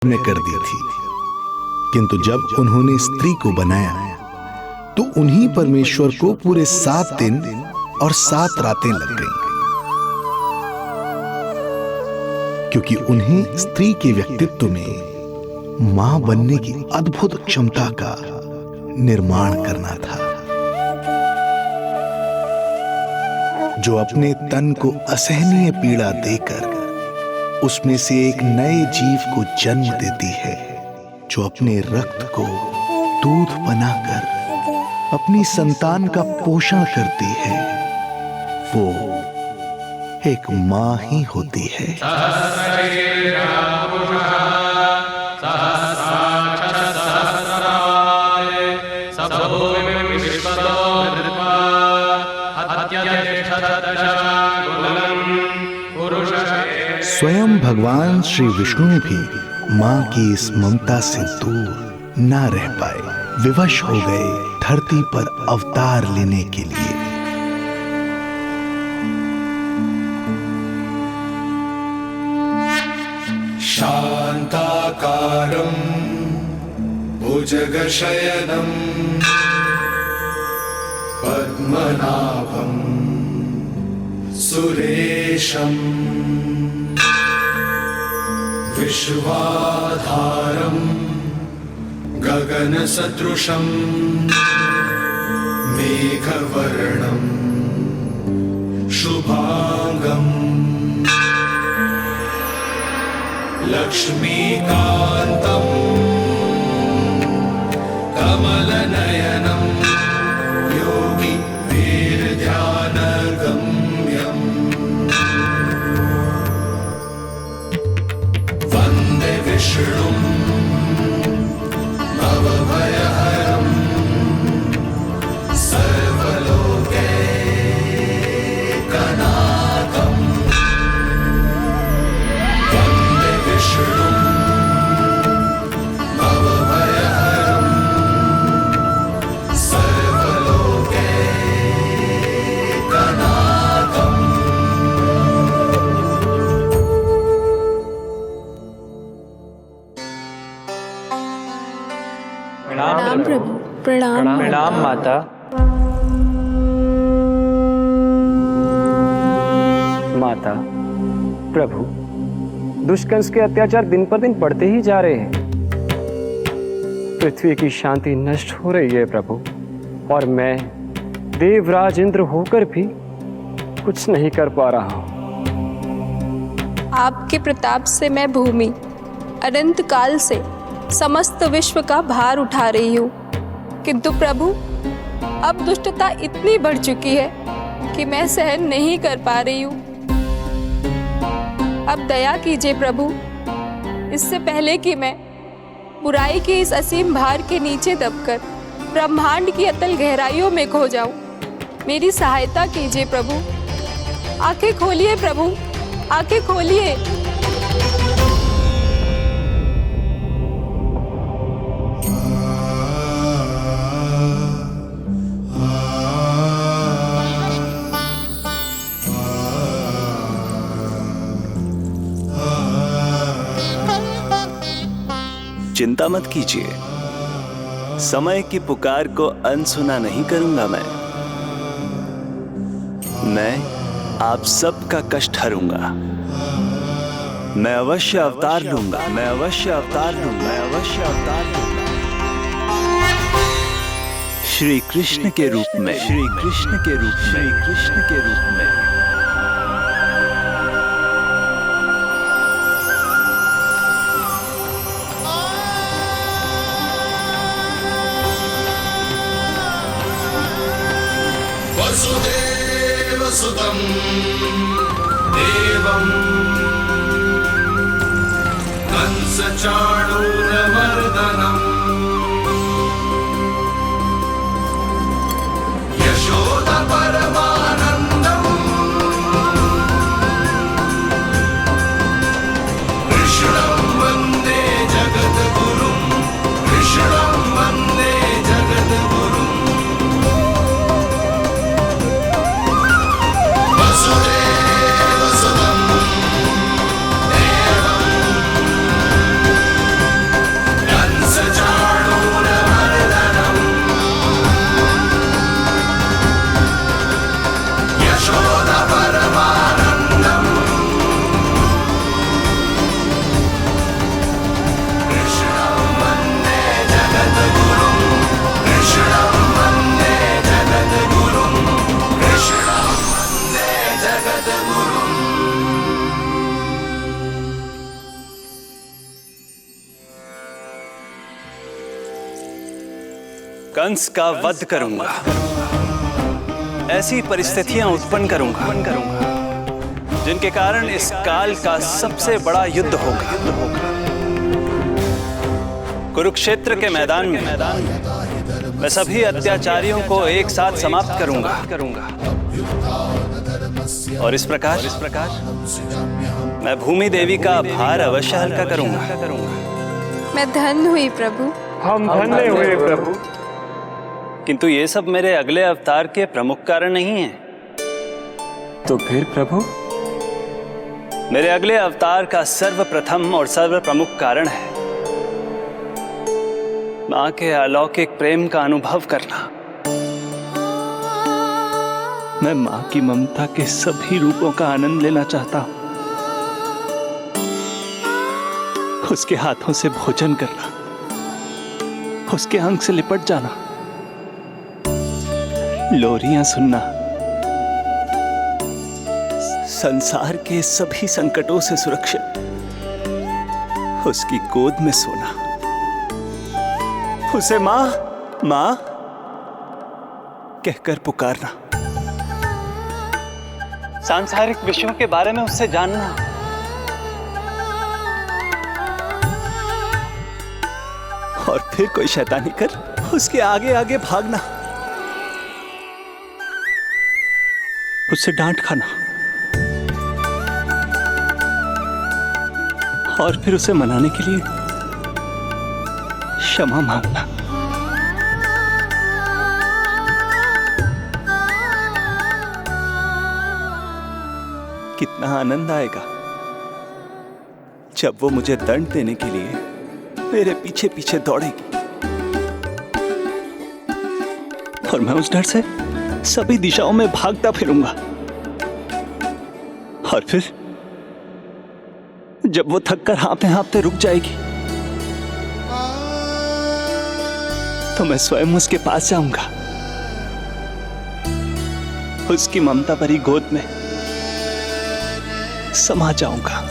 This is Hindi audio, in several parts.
ने कर दी थी, किंतु जब उन्होंने स्त्री को बनाया तो उन्हीं परमेश्वर को पूरे 7 दिन और 7 रातें लग गईं, क्योंकि उन्हें स्त्री के व्यक्तित्व में मां बनने की अद्भुत क्षमता का निर्माण करना था, जो अपने तन को असहनीय पीड़ा देकर उसमें से एक नए जीव को जन्म देती है, जो अपने रक्त को दूध बनाकर अपनी संतान का पोषण करती है। वो एक मां ही होती है। स्वयं भगवान श्री विष्णु भी मां की इस ममता से दूर ना रह पाए, विवश हो गए धरती पर अवतार लेने के लिए। शांताकारं भुजगशयनं पद्मनाभं सुरेशं विश्वाधारं गगनसदृशं मेघवर्णं शुभांगं लक्ष्मीकान्तं कमलनयनं योगी वीरध्यानगम्यं वन्दे विष्णुं भवभयहरं सर्वलोकैकनाथं वन्दे विष्णुं भवभयहरं सर्वलोकैकनाथम्। प्रणाम प्रभु। प्रणाम प्रणाम माता। माता, प्रभु, दुष्कंस के अत्याचार दिन पर दिन बढ़ते ही जा रहे हैं। पृथ्वी की शांति नष्ट हो रही है प्रभु, और मैं देवराज इंद्र होकर भी कुछ नहीं कर पा रहा हूँ। आपके प्रताप से मैं भूमि अनंत काल से समस्त विश्व का भार उठा रही हूँ, किंतु प्रभु अब दुष्टता इतनी बढ़ चुकी है कि मैं सहन नहीं कर पा रही हूँ। अब दया कीजिए प्रभु, इससे पहले कि मैं बुराई के इस असीम भार के नीचे दबकर ब्रह्मांड की अतल गहराइयों में खो जाऊं। मेरी सहायता कीजिए प्रभु। आंखें खोलिए प्रभु, आंखें खोलिए। चिंता मत कीजिए, समय की पुकार को अनसुना नहीं करूंगा। मैं आप सबका कष्ट हरूंगा। मैं अवश्य अवतार लूंगा, मैं अवश्य अवतार लूंगा, मैं अवश्य अवतार लूंगा। श्री कृष्ण के रूप में, श्री कृष्ण के रूप में, श्री कृष्ण के रूप में। वसुदेवसुतं देवं कंसचाणूरमर्दनम् यशोदपरमानन्दम् कृष्णं वन्दे जगद्गुरुं, कृष्णं वन्दे जगद्गुरुम्। वसुदेवसुतं देवं कंस का वध करूंगा, ऐसी परिस्थितियां उत्पन्न करूंगा जिनके कारण इस काल का सबसे बड़ा युद्ध होगा। कुरुक्षेत्र के मैदान में मैं सभी अत्याचारियों को एक साथ समाप्त करूंगा और इस प्रकार मैं भूमि देवी का भार अवश्य हल्का करूंगा। मैं धन्य हुई प्रभु। हम धन्य हुए प्रभु। किंतु ये सब मेरे अगले अवतार के प्रमुख कारण नहीं है। तो फिर प्रभु? मेरे अगले अवतार का सर्वप्रथम और सर्वप्रमुख कारण है मां के अलौकिक प्रेम का अनुभव करना। मैं मां की ममता के सभी रूपों का आनंद लेना चाहता हूं। उसके हाथों से भोजन करना, उसके अंग से लिपट जाना, लोरियां सुनना, संसार के सभी संकटों से सुरक्षित उसकी गोद में सोना, उसे मां मां कहकर पुकारना, सांसारिक विषयों के बारे में उससे जानना, और फिर कोई शैतानी कर उसके आगे आगे भागना, उससे डांट खाना और फिर उसे मनाने के लिए क्षमा मांगना। कितना आनंद आएगा जब वो मुझे दंड देने के लिए मेरे पीछे पीछे दौड़ेगी और मैं उस डर से सभी दिशाओं में भागता फिरूंगा। और फिर जब वो थककर हाँफते हाँफते रुक जाएगी तो मैं स्वयं उसके पास जाऊंगा, उसकी ममता भरी गोद में समा जाऊंगा।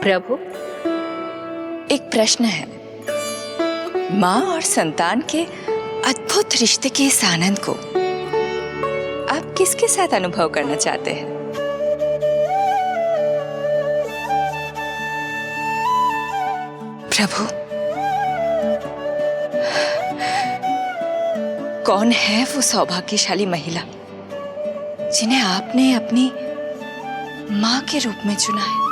प्रभु, एक प्रश्न है। माँ और संतान के अद्भुत रिश्ते के इस आनंद को आप किसके साथ अनुभव करना चाहते हैं? प्रभु, कौन है वो सौभाग्यशाली महिला जिन्हें आपने अपनी माँ के रूप में चुना है?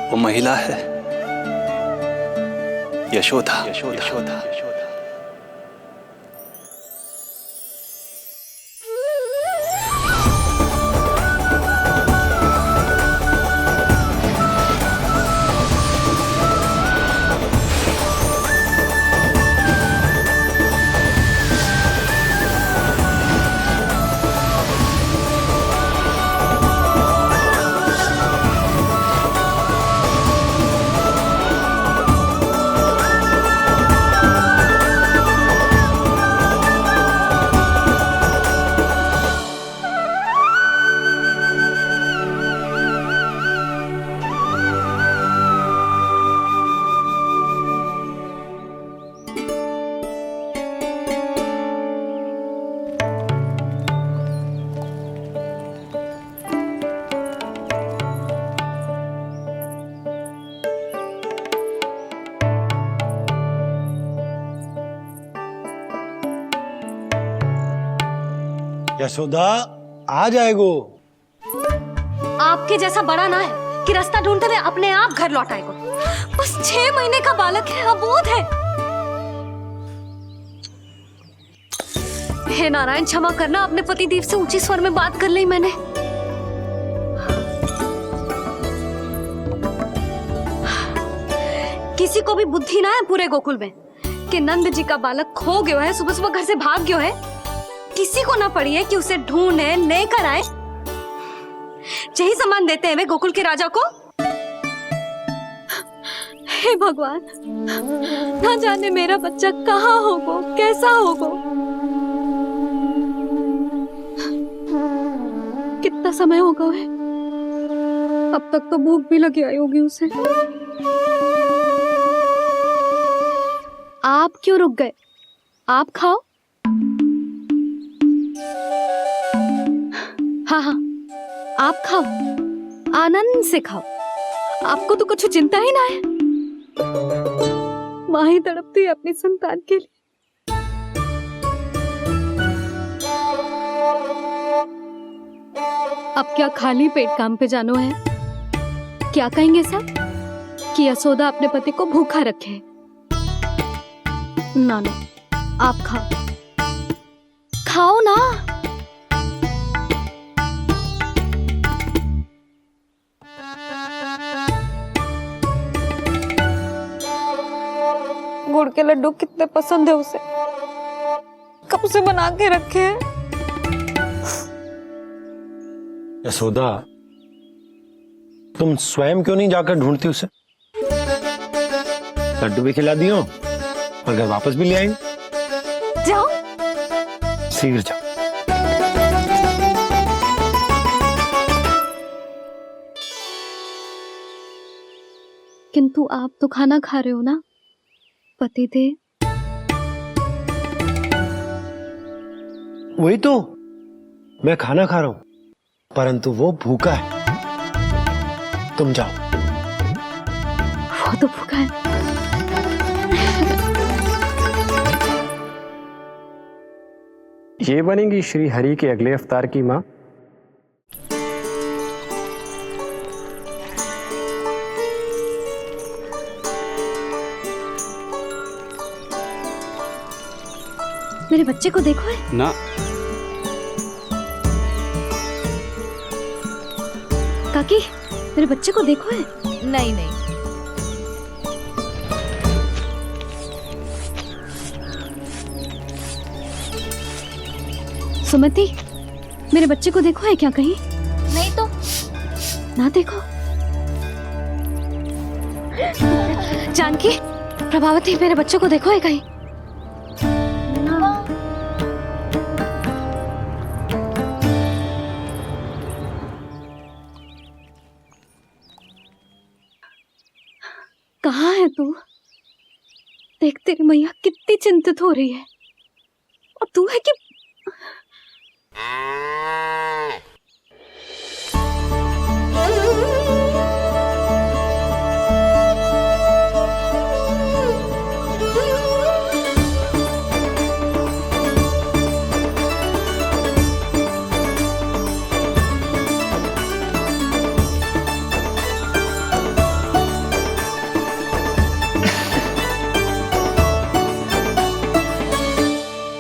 वो महिला है यशोदा। यशोदा। यशोदा आ जाएगो। आपके जैसा बड़ा ना है कि रास्ता ढूंढते हुए अपने आप घर लौट आएगो। बस 6 महीने का बालक है, अबोध है। हे नारायण, क्षमा करना, अपने पति देव से ऊंचे स्वर में बात कर ली मैंने। किसी को भी बुद्धि ना है पूरे गोकुल में के नंद जी का बालक खो गयो है, सुबह सुबह घर से भाग गयो है। किसी को ना पड़ी है कि उसे ढूंढे लेकर आए। यही सम्मान देते हैं वे गोकुल के राजा को। हे भगवान, ना जाने मेरा बच्चा कहाँ होगो, कैसा होगो। कितना समय हो गया है, अब तक तो भूख भी लगी आई होगी उसे। आप क्यों रुक गए? आप खाओ। हाँ हाँ, आप खाओ, आनंद से खाओ। आपको तो कुछ चिंता ही ना है। माँ ही तड़पती है अपनी संतान के लिए। अब क्या खाली पेट काम पे जानो है? क्या कहेंगे सब कि यशोदा अपने पति को भूखा रखे? ना ना, आप खाओ, खाओ ना। गुड़ के लड्डू कितने पसंद है उसे, कब से बना के रखे हैं। यशोदा, तुम स्वयं क्यों नहीं जाकर ढूंढती उसे? लड्डू भी खिला दियो और घर वापस भी ले आएंगे। जाओ, शीघ्र जाओ। किंतु आप तो खाना खा रहे हो ना पतिदेव। वही तो, मैं खाना खा रहा हूं, परंतु वो भूखा है। तुम जाओ। वो तो भूखा है। ये बनेंगी श्री हरि के अगले अवतार की माँ। मेरे बच्चे को देखो है ना। काकी, मेरे बच्चे को देखो है। नहीं नहीं, सुमति, मेरे बच्चे को देखो है क्या कहीं? नहीं तो। ना देखो। जानकी, प्रभावती, मेरे बच्चे को देखो है कहीं? कहाँ है तू? देख, तेरी मैया कितनी चिंतित हो रही है, और तू है कि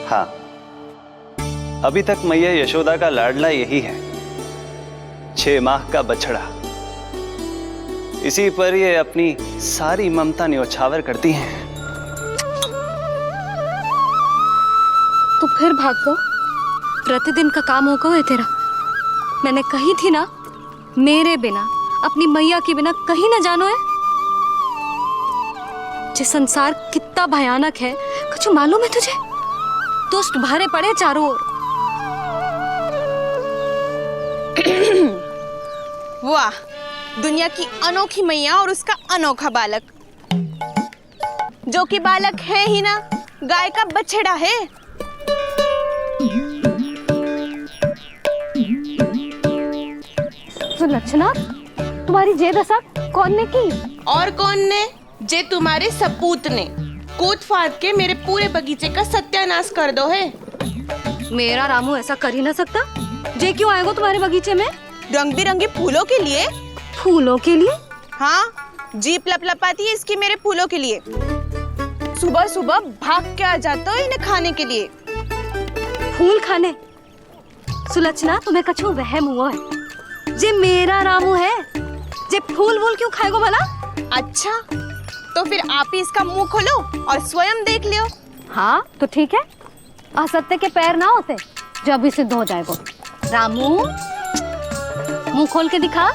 हाँ, अभी तक मैया यशोदा का लाडला यही है, 6 माह का बछड़ा। इसी पर ये अपनी सारी ममता न्योछावर करती हैं। तू फिर भाग गो। प्रतिदिन का काम होगा है तेरा। मैंने कही थी ना, मेरे बिना, अपनी मैया के बिना कहीं ना जानो है। ये संसार कितना भयानक है, कुछ मालूम है तुझे? दुष्ट भरे पड़े चारों ओर। वाह, दुनिया की अनोखी मैया और उसका अनोखा बालक, जो कि बालक है ही ना, गाय का बछड़ा है। सुलक्षणा, तुम्हारी जे दशा कौन ने की? और कौन ने? जे तुम्हारे सपूत ने कूद फाद के मेरे पूरे बगीचे का सत्यानाश कर दो है। मेरा रामू ऐसा कर ही ना सकता। जे क्यों आएगा तुम्हारे बगीचे में? रंग बिरंगे फूलों के लिए। फूलों के लिए? हाँ, जीप लपलपाती है इसकी मेरे फूलों के लिए। सुबह सुबह भाग के आ जाता हो इन्हें खाने के लिए। फूल खाने? सुलक्षणा, तुम्हें कछु वहम हुआ है। जे मेरा रामू है, जे फूल वूल क्यों खाएगो भला? अच्छा, तो फिर आप ही इसका मुंह खोलो और स्वयं देख लियो। हाँ तो ठीक है, असत्य के पैर ना होते जो अभी सिद्ध हो जाए वो। रामू मुंह खोल के दिखा।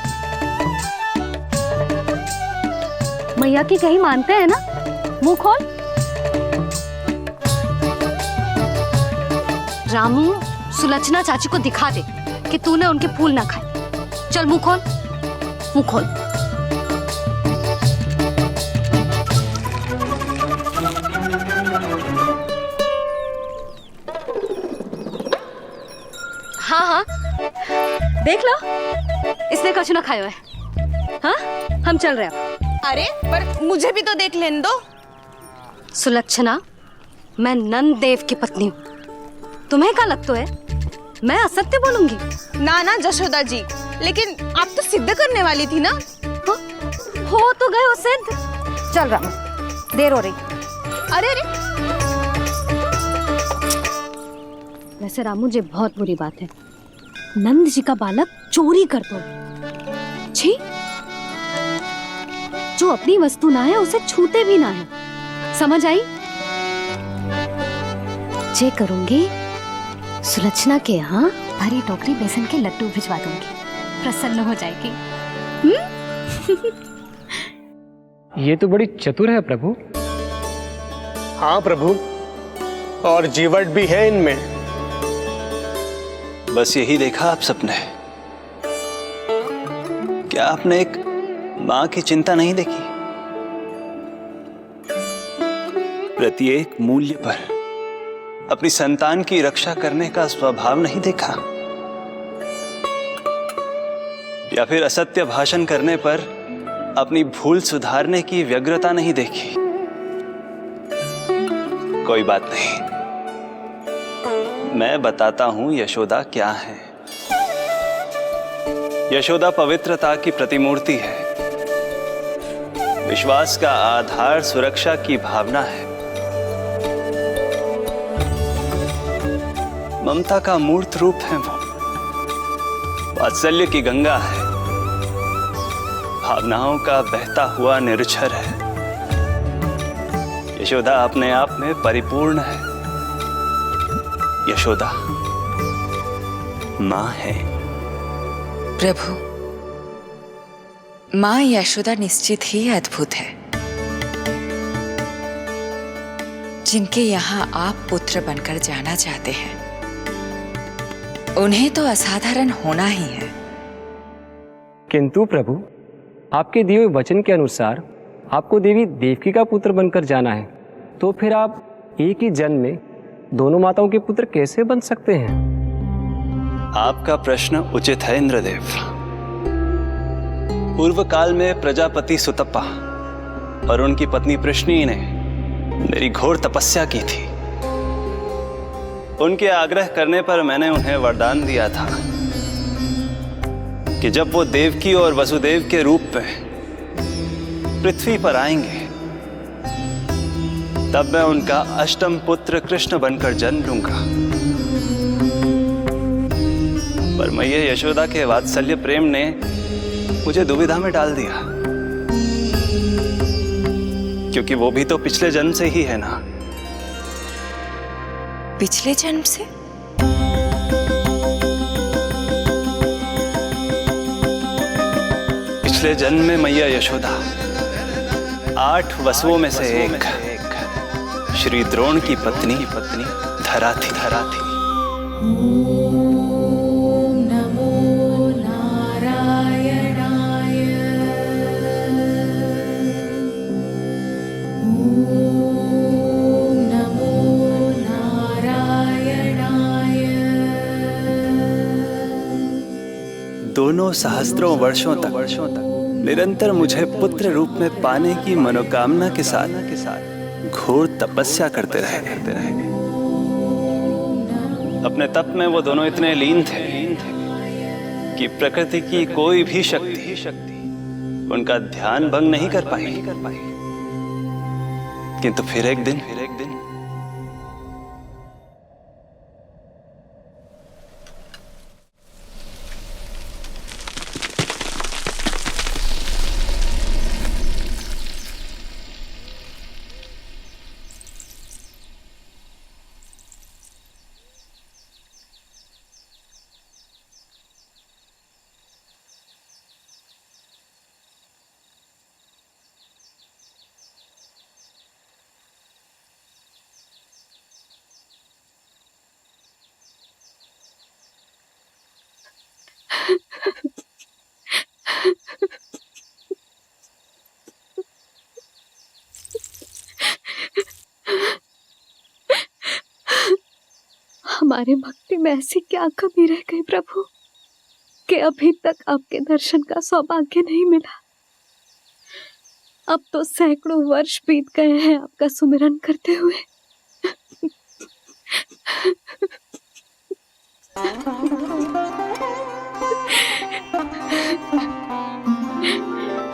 मैया की कहीं मानते हैं ना, मुंह खोल। रामू सुलक्षणा चाची को दिखा दे कि तूने उनके फूल ना खाए। चल मुंह खोल, मुंह खोल। हाँ हाँ देख लो, इसने कछु ना खाया है। हाँ हम चल रहे हैं। अरे पर मुझे भी तो देख लेने दो। सुलक्षणा, मैं नंद देव की पत्नी हूँ, तुम्हें क्या लगता है मैं असत्य बोलूंगी? ना ना जशोदा जी, लेकिन आप तो सिद्ध करने वाली थी ना। हो तो गए हो सिद्ध। चल रामू, देर हो रही। अरे अरे वैसे रामू जी बहुत बुरी बात है, नंद जी का बालक चोरी कर दो। छी, जो अपनी वस्तु ना है उसे छूते भी ना है, समझ आई? जे करूंगी सुलक्षणा के यहाँ भरी टोकरी बेसन के लड्डू भिजवा दूंगी, प्रसन्न हो जाएगी। ये तो बड़ी चतुर है प्रभु। हाँ प्रभु, और जीवट भी है इनमें। बस यही देखा आप सबने? क्या आपने एक मां की चिंता नहीं देखी? प्रत्येक मूल्य पर अपनी संतान की रक्षा करने का स्वभाव नहीं देखा? या फिर असत्य भाषण करने पर अपनी भूल सुधारने की व्यग्रता नहीं देखी? कोई बात नहीं, मैं बताता हूं यशोदा क्या है। यशोदा पवित्रता की प्रतिमूर्ति है, विश्वास का आधार सुरक्षा की भावना है, ममता का मूर्त रूप है वो, वात्सल्य की गंगा है, भावनाओं का बहता हुआ निर्झर है। यशोदा अपने आप में परिपूर्ण है। यशोदा मां है। प्रभु, मां यशोदा निश्चित ही अद्भुत है। जिनके यहाँ आप पुत्र बनकर जाना चाहते हैं, उन्हें तो असाधारण होना ही है। किंतु प्रभु, आपके दिए हुए वचन के अनुसार आपको देवी देवकी का पुत्र बनकर जाना है, तो फिर आप एक ही जन्म में दोनों माताओं के पुत्र कैसे बन सकते हैं? आपका प्रश्न उचित है इंद्रदेव। पूर्व काल में प्रजापति सुतप्पा और उनकी पत्नी प्रश्नी ने मेरी घोर तपस्या की थी। उनके आग्रह करने पर मैंने उन्हें वरदान दिया था कि जब वो देवकी और वसुदेव के रूप में पृथ्वी पर आएंगे, तब मैं उनका अष्टम पुत्र कृष्ण बनकर जन्म लूंगा। पर मैया यशोदा के वात्सल्य प्रेम ने मुझे दुविधा में डाल दिया, क्योंकि वो भी तो पिछले जन्म से ही है ना। पिछले जन्म से? पिछले जन्म में मैया यशोदा 8 वसुओं में से एक श्री द्रोण की पत्नी धरा थी। दोनों सहस्त्रों वर्षों तक निरंतर मुझे पुत्र रूप में पाने की मनोकामना के साथ घोर तपस्या करते रहे। अपने तप में वो दोनों इतने लीन थे कि प्रकृति की कोई भी शक्ति उनका ध्यान भंग नहीं कर पाई। किंतु फिर एक दिन हमारे भक्ति में ऐसी क्या कमी रह गई प्रभु कि अभी तक आपके दर्शन का सौभाग्य नहीं मिला। अब तो सैकड़ों वर्ष बीत गए हैं आपका सुमिरन करते हुए।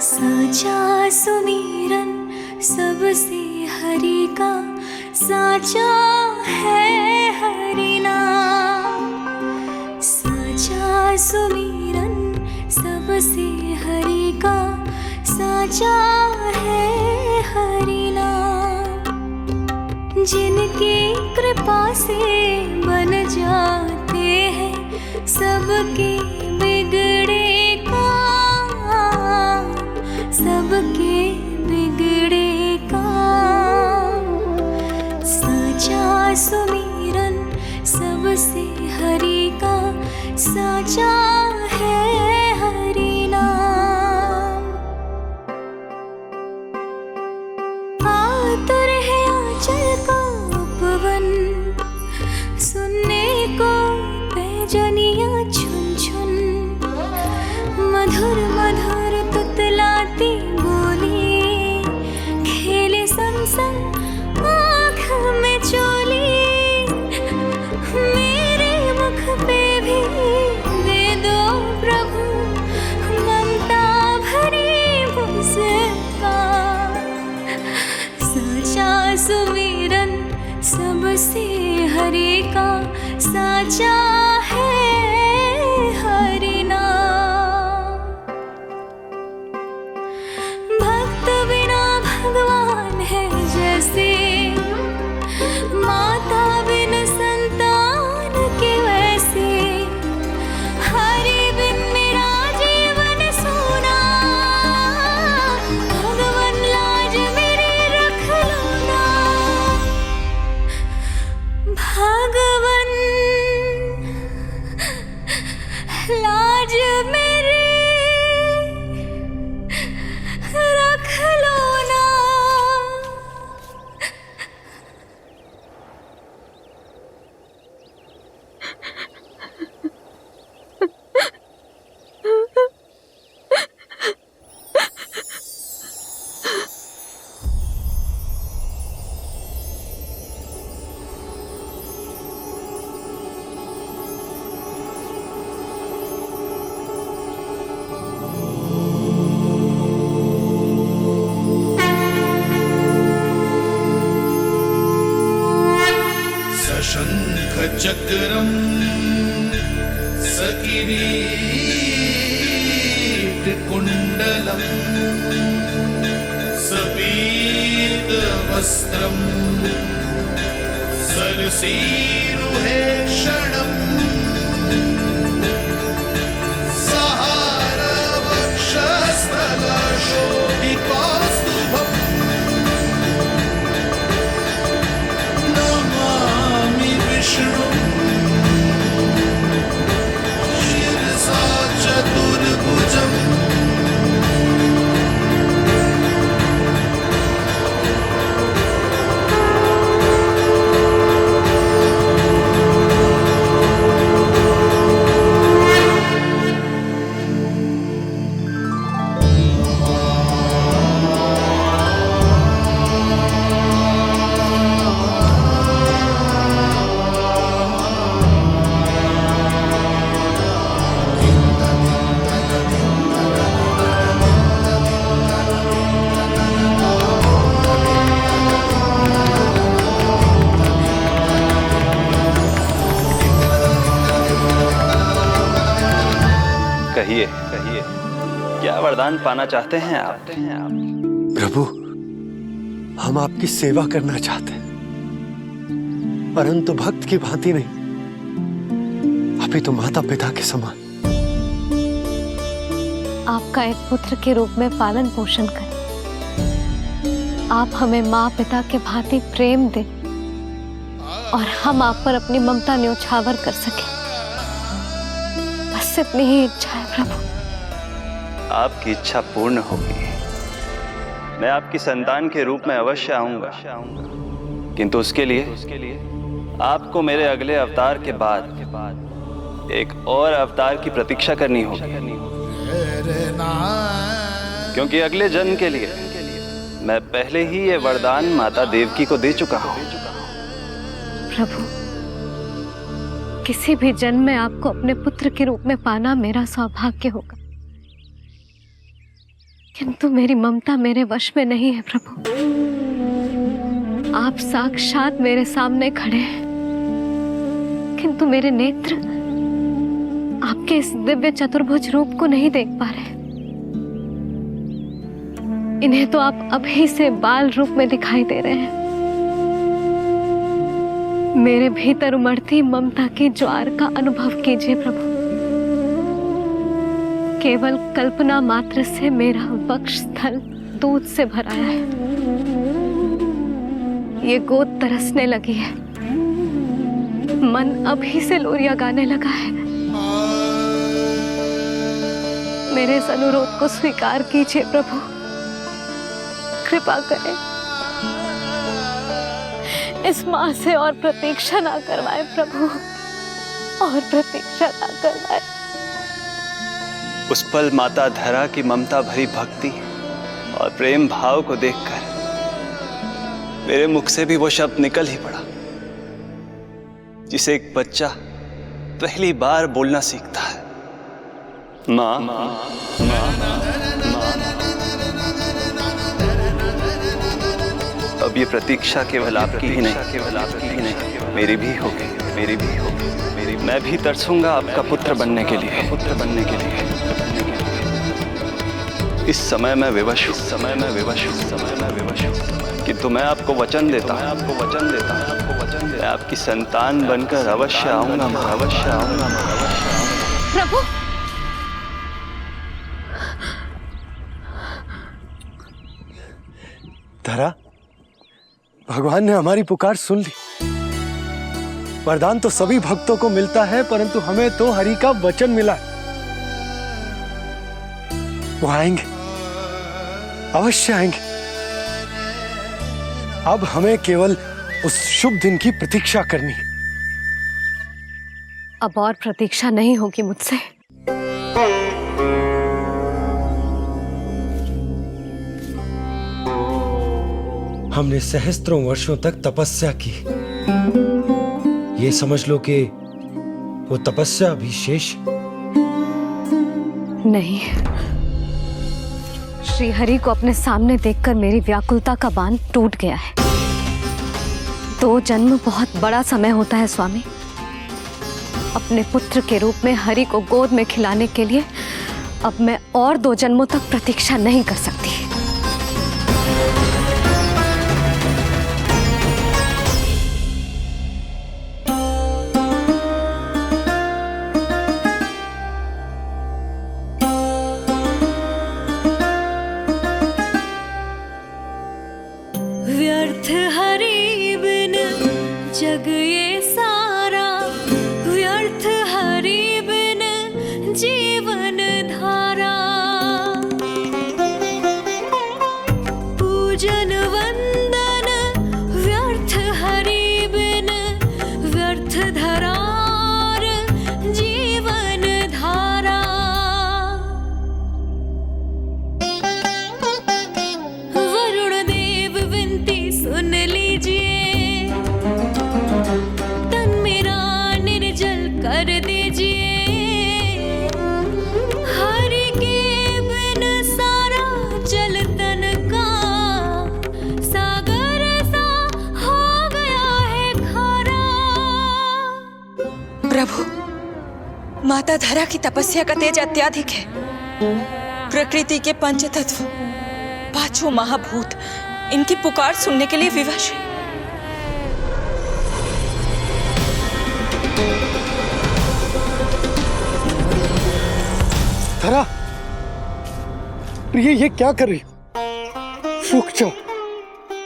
साचा सुमिरन सबसे हरि का, साचा है हरि नाम। साचा सुमिरन सबसे हरि का, साचा है हरि नाम। जिनकी कृपा से बन जाते हैं सबके बिगड़े काम, सबके बिगड़े काम। साचा सुमिरन सबसे हरि का, साचा है हरि नाम। आतुर है आंचल का उपवन, सुनने को पैजनिया छुन छुन। मधुर मधुर तुतलाती बोली, खेले संग संग आँख में चोली। मेरे मुख पे भी दे दो प्रभु ममता भरी मुस्कान। साचा सुमिरन सबसे हरि का, साचा है हरि नाम। भक्त बिना भगवान है जैसे, माता बिन संतान के वैसे। हरि बिन मेरा जीवन सूना, भगवान लाज मेरी रख लो ना। भगवान लाज मेरी रख लो ना। सशंख चक्रम सकिरीट कुंडलम सपीत वस्त्रम सरसीरुहेक्षणम सहार वक्षस्थलशोभिकास्तुभम् नमामि विष्णु शिरसा चतुर्भुजम्। कहिए कहिए, क्या वरदान पाना चाहते हैं आप? प्रभु, हम आपकी सेवा करना चाहते हैं, परंतु भक्त की भांति नहीं, अभी तो माता पिता के समान। आपका एक पुत्र के रूप में पालन पोषण करें। आप हमें माँ पिता के भांति प्रेम दें और हम आप पर अपनी ममता न्योछावर कर सकें। बस इतनी ही इच्छा है प्रभु। आपकी इच्छा पूर्ण होगी। मैं आपकी संतान के रूप में अवश्य आऊंगा, किंतु उसके लिए आपको मेरे अगले अवतार के बाद एक और अवतार की प्रतीक्षा करनी होगी, क्योंकि अगले जन्म के लिए मैं पहले ही ये वरदान माता देवकी को दे चुका हूं। प्रभु, किसी भी जन्म में आपको अपने पुत्र के रूप में पाना मेरा सौभाग्य होगा, किंतु मेरी ममता मेरे वश में नहीं है। प्रभु, आप साक्षात मेरे सामने खड़े हैं, किंतु मेरे नेत्र आपके इस दिव्य चतुर्भुज रूप को नहीं देख पा रहे। इन्हें तो आप अभी से बाल रूप में दिखाई दे रहे हैं। मेरे भीतर उमड़ती ममता की ज्वार का अनुभव कीजिए प्रभु। केवल कल्पना मात्र से मेरा वक्ष स्थल दूध से भराया है। ये गोद तरसने लगी है, मन अभी से लोरिया गाने लगा है। मेरे इस अनुरोध को स्वीकार कीजिए प्रभु, कृपा करें। इस माँ से और प्रतीक्षा ना करवाए प्रभु, और प्रतीक्षा ना करवाए। उस पल माता धरा की ममता भरी भक्ति और प्रेम भाव को देखकर मेरे मुख से भी वो शब्द निकल ही पड़ा जिसे एक बच्चा पहली बार बोलना सीखता है, माँ। अब ये प्रतीक्षा केवल आपकी ही नहीं, मेरी भी होगी, मेरी भी होगी। मैं भी तरसूंगा आपका पुत्र बनने के लिए, इस समय मैं विवश हूँ, किंतु मैं आपको वचन देता हूँ, मैं आपकी संतान बनकर अवश्य आऊंगा, प्रभु, धरा, भगवान ने हमारी पुकार सुन ली। वरदान तो सभी भक्तों को मिलता है, परंतु हमें तो हरि का वचन मिला है। वो आएंगे, अवश्य आएंगे। अब हमें केवल उस शुभ दिन की प्रतीक्षा करनी है। अब और प्रतीक्षा नहीं होगी मुझसे। हमने सहस्त्रों वर्षों तक तपस्या की, ये समझ लो कि वो तपस्या अभी शेष नहीं। श्री हरि को अपने सामने देखकर मेरी व्याकुलता का बांध टूट गया है। 2 जन्म बहुत बड़ा समय होता है स्वामी। अपने पुत्र के रूप में हरि को गोद में खिलाने के लिए अब मैं और 2 जन्मों तक प्रतीक्षा नहीं कर सकती। व्यर्थ हरि बिन जग ये सारा, व्यर्थ हरि बिन जीवन धारा। पूजन वंदन व्यर्थ हरि बिन, व्यर्थ धरार जीवन धारा। वरुण देव विनती सुन लीजिए, तन मेरा निर्जल कर दीजिए। हरि के बिन सारा जल तन का सागर सा हो गया है खारा। प्रभु, माता धरा की तपस्या का तेज अत्याधिक है। प्रकृति के पंचतत्व, 5 महाभूत इनकी पुकार सुनने के लिए विवश है। धरा, प्रिय, ये क्या कर रही हो? रुक जाओ।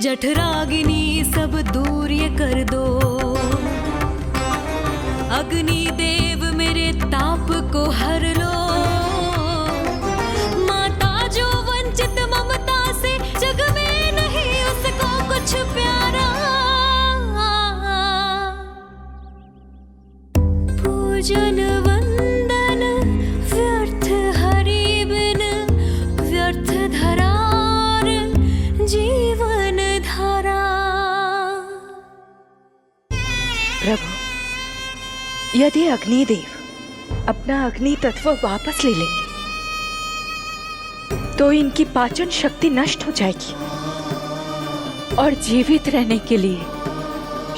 जठराग्नि सब दूर ये कर दो, अग्नि देव मेरे ताप को हर लो। माता जो वंचित ममता से, जग में नहीं उसको कुछ प्यारा। पूजन वंदन व्यर्थ हरि बिन व्यर्थ धरार जीवन धारा। प्रभु, यदि अग्निदेव अपना अग्नि तत्व वापस ले लेंगे तो इनकी पाचन शक्ति नष्ट हो जाएगी और जीवित रहने के लिए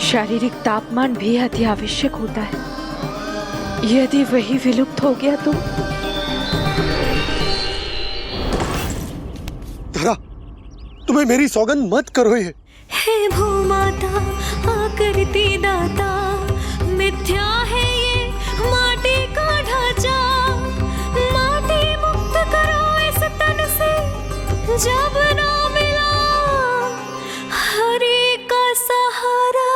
शारीरिक तापमान भी अति आवश्यक होता है। यदि वही विलुप्त हो गया तो धरा, तुम्हें मेरी सौगंध मत करो ये। हे भूमाता आकृति दाता, मिथ्या है ये माटी का ढांचा। माटी मुक्त करो इस तन से, जब ना मिला हरि का सहारा।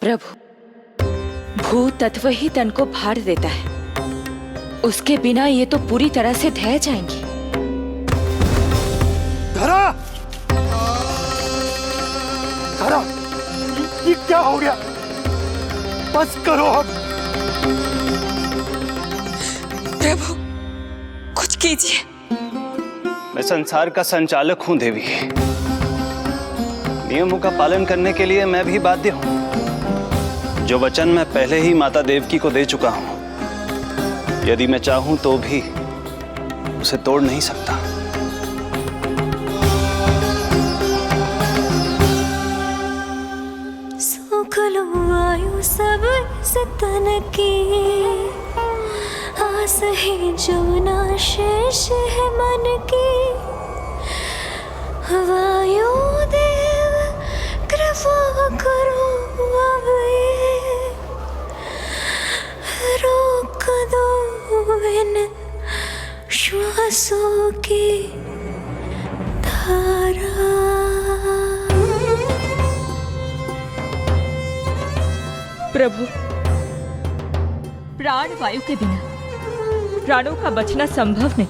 प्रभु, भू तत्व ही तन को भार देता है, उसके बिना ये तो पूरी तरह से ढह जाएंगी। धरा, धरा, ये क्या हो गया? बस करो अब। प्रभु, कुछ कीजिए। मैं संसार का संचालक हूं देवी। नियमों का पालन करने के लिए मैं भी बाध्य हूं। जो वचन मैं पहले ही माता देवकी को दे चुका हूं, यदि मैं चाहूं तो भी उसे तोड़ नहीं सकता। सुख लो आयु सब इस तन की, आस है जो ना शेष है मन की। वायु देव कृपा करो अब ये, रोक दो इन श्वासों की धारा। प्रभु, प्राण वायु के बिना प्राणों का बचना संभव नहीं।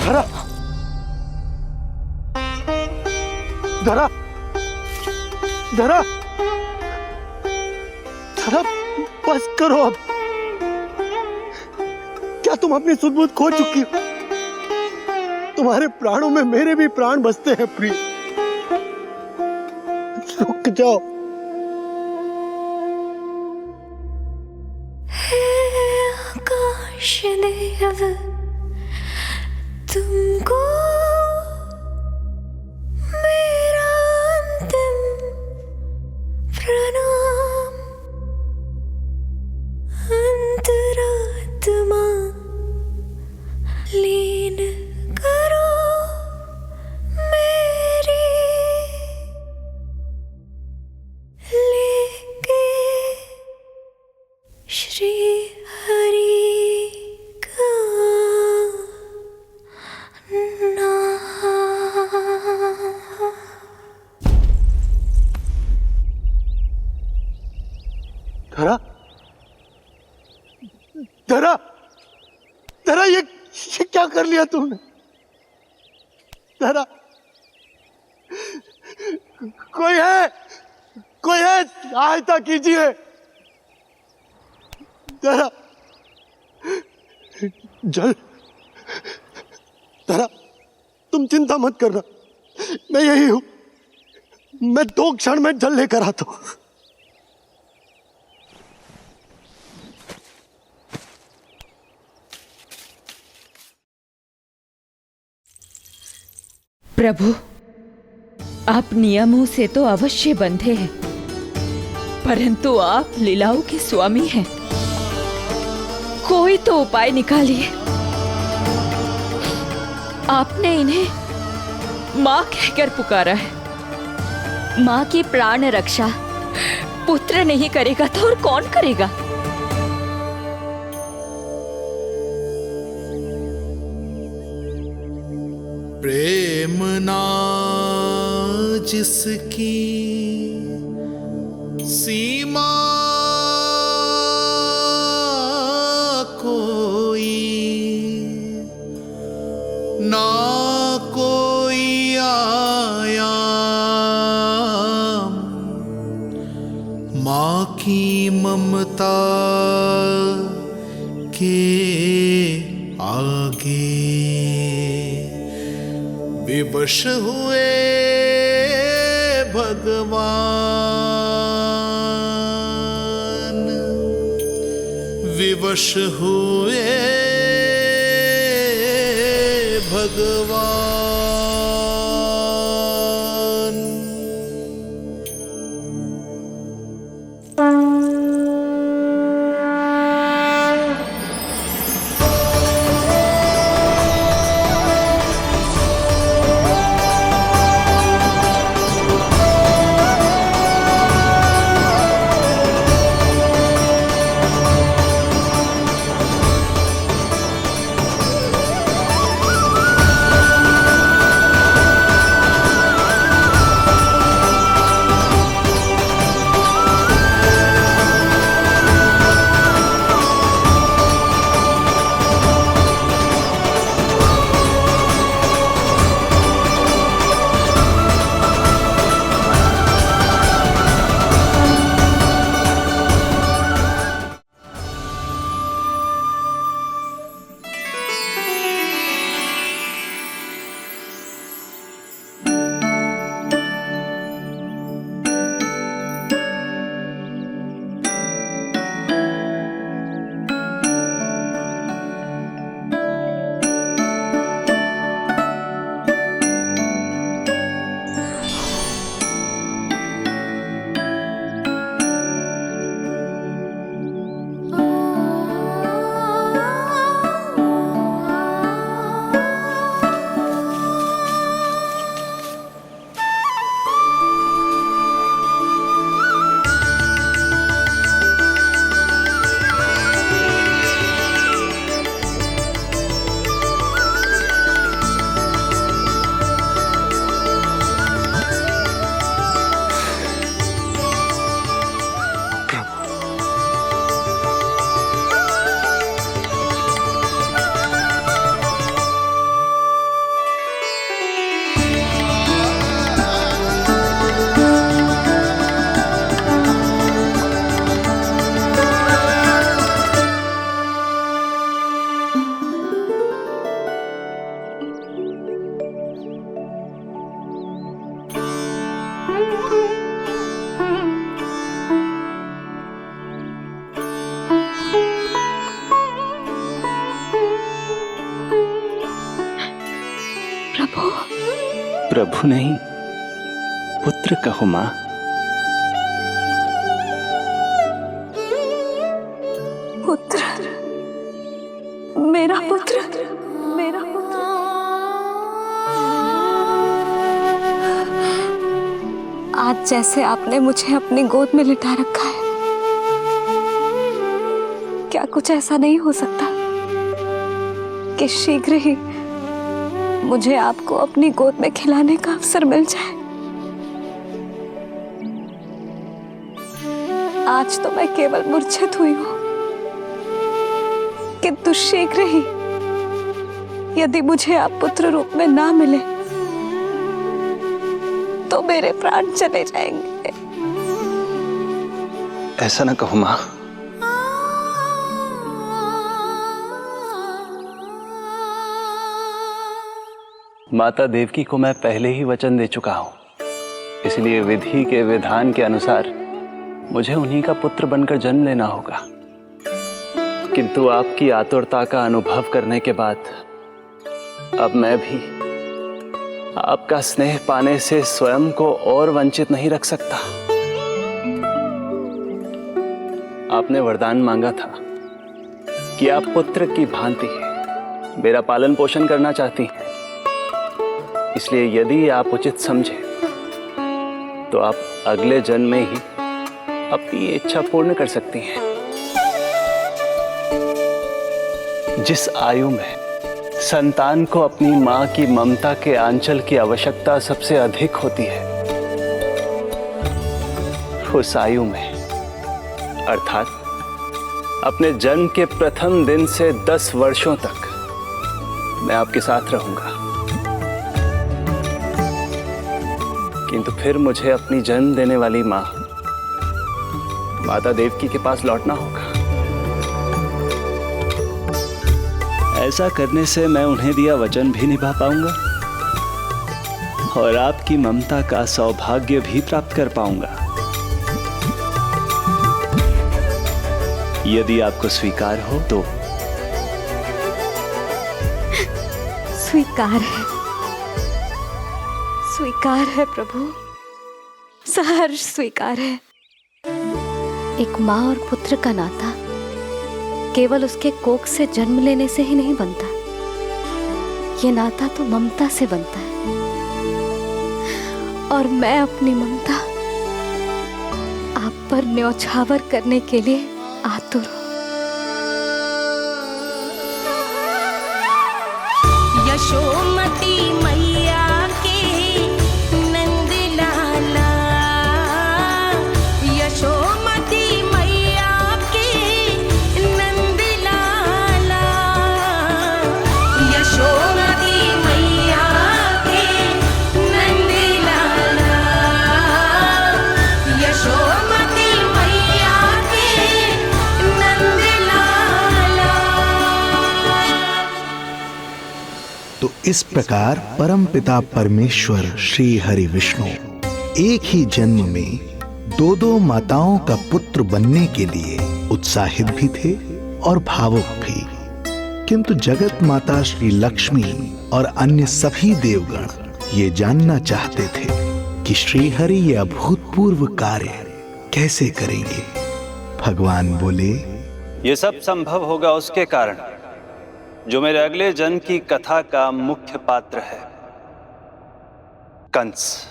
धरा, धरा, धरा, धरा, बस करो अब। क्या तुम अपनी सुध-बुध खो चुकी हो? तुम्हारे प्राणों में मेरे भी प्राण बसते हैं प्रिय। रुक जाओ। हे आकाश देव, तुमको मेरा अंतिम प्रणाम। अंतरात्मा लीन करो मेरी, लेके श्री हरि का नाम। धरा, धरा, धरा, ये क्या कर लिया तुमने? धरा, कोई है, कोई है, सहायता कीजिए। धरा, जल। धरा, तुम चिंता मत करना, मैं यही हूं। मैं 2 क्षण में जल लेकर आता हूं। प्रभु, आप नियमों से तो अवश्य बंधे हैं, परंतु आप लीलाओं के स्वामी हैं। कोई तो उपाय निकालिए। आपने इन्हें मां कहकर पुकारा है। मां की प्राण रक्षा पुत्र नहीं करेगा तो और कौन करेगा? प्रेम ना जिसकी सीमा कोई, ना कोई आया की ममता के आगे विवश हुए भगवान, विवश हुए भगवान। प्रभु नहीं, पुत्र कहो मां। पुत्र, मेरा पुत्र, मेरा पुत्र। आज जैसे आपने मुझे अपनी गोद में लिटा रखा है, क्या कुछ ऐसा नहीं हो सकता कि शीघ्र ही मुझे आपको अपनी गोद में खिलाने का अवसर मिल जाए? आज तो मैं केवल मूर्छित हुई हूं, किंतु शीघ्र ही यदि मुझे आप पुत्र रूप में ना मिले तो मेरे प्राण चले जाएंगे। ऐसा ना कहो मां। माता देवकी को मैं पहले ही वचन दे चुका हूं, इसलिए विधि के विधान के अनुसार मुझे उन्हीं का पुत्र बनकर जन्म लेना होगा। किंतु आपकी आतुरता का अनुभव करने के बाद अब मैं भी आपका स्नेह पाने से स्वयं को और वंचित नहीं रख सकता। आपने वरदान मांगा था कि आप पुत्र की भांति मेरा पालन पोषण करना चाहती हैं, इसलिए यदि आप उचित समझे तो आप अगले जन्म में ही अपनी इच्छा पूर्ण कर सकती हैं। जिस आयु में संतान को अपनी मां की ममता के आंचल की आवश्यकता सबसे अधिक होती है, उस आयु में अर्थात अपने जन्म के प्रथम दिन से 10 वर्षों तक मैं आपके साथ रहूंगा। किंतु फिर मुझे अपनी जन्म देने वाली मां माता देवकी के पास लौटना होगा। ऐसा करने से मैं उन्हें दिया वचन भी निभा पाऊंगा और आपकी ममता का सौभाग्य भी प्राप्त कर पाऊंगा। यदि आपको स्वीकार हो तो। स्वीकार है प्रभु, सहर्ष स्वीकार है। एक माँ और पुत्र का नाता केवल उसके कोख से जन्म लेने से ही नहीं बनता, ये नाता तो ममता से बनता है, और मैं अपनी ममता आप पर न्यौछावर करने के लिए आतुर हूं। यशोमती मैया के नंद लाला, यशोमती मैया के नंद लाला, यशोमती मैया के नंद लाला, यशोमती मैया के नंद लाला। तो इस प्रकार परमपिता परमेश्वर श्री हरि विष्णु एक ही जन्म में दो दो माताओं का पुत्र बनने के लिए उत्साहित भी थे और भावुक भी। किंतु जगत माता श्री लक्ष्मी और अन्य सभी देवगण ये जानना चाहते थे कि श्री हरि ये अभूतपूर्व कार्य कैसे करेंगे। भगवान बोले, ये सब संभव होगा उसके कारण जो मेरे अगले जन्म की कथा का मुख्य पात्र है, कंस।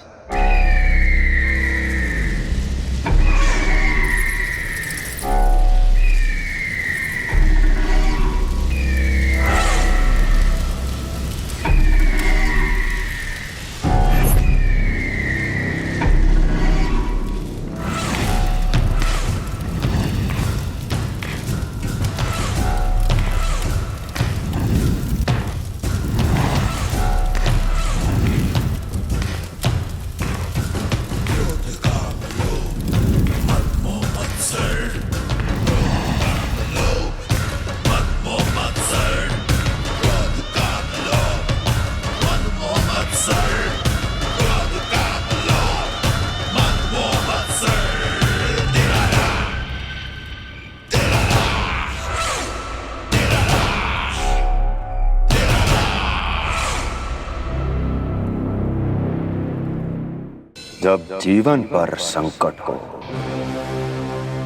जब जीवन पर संकट हो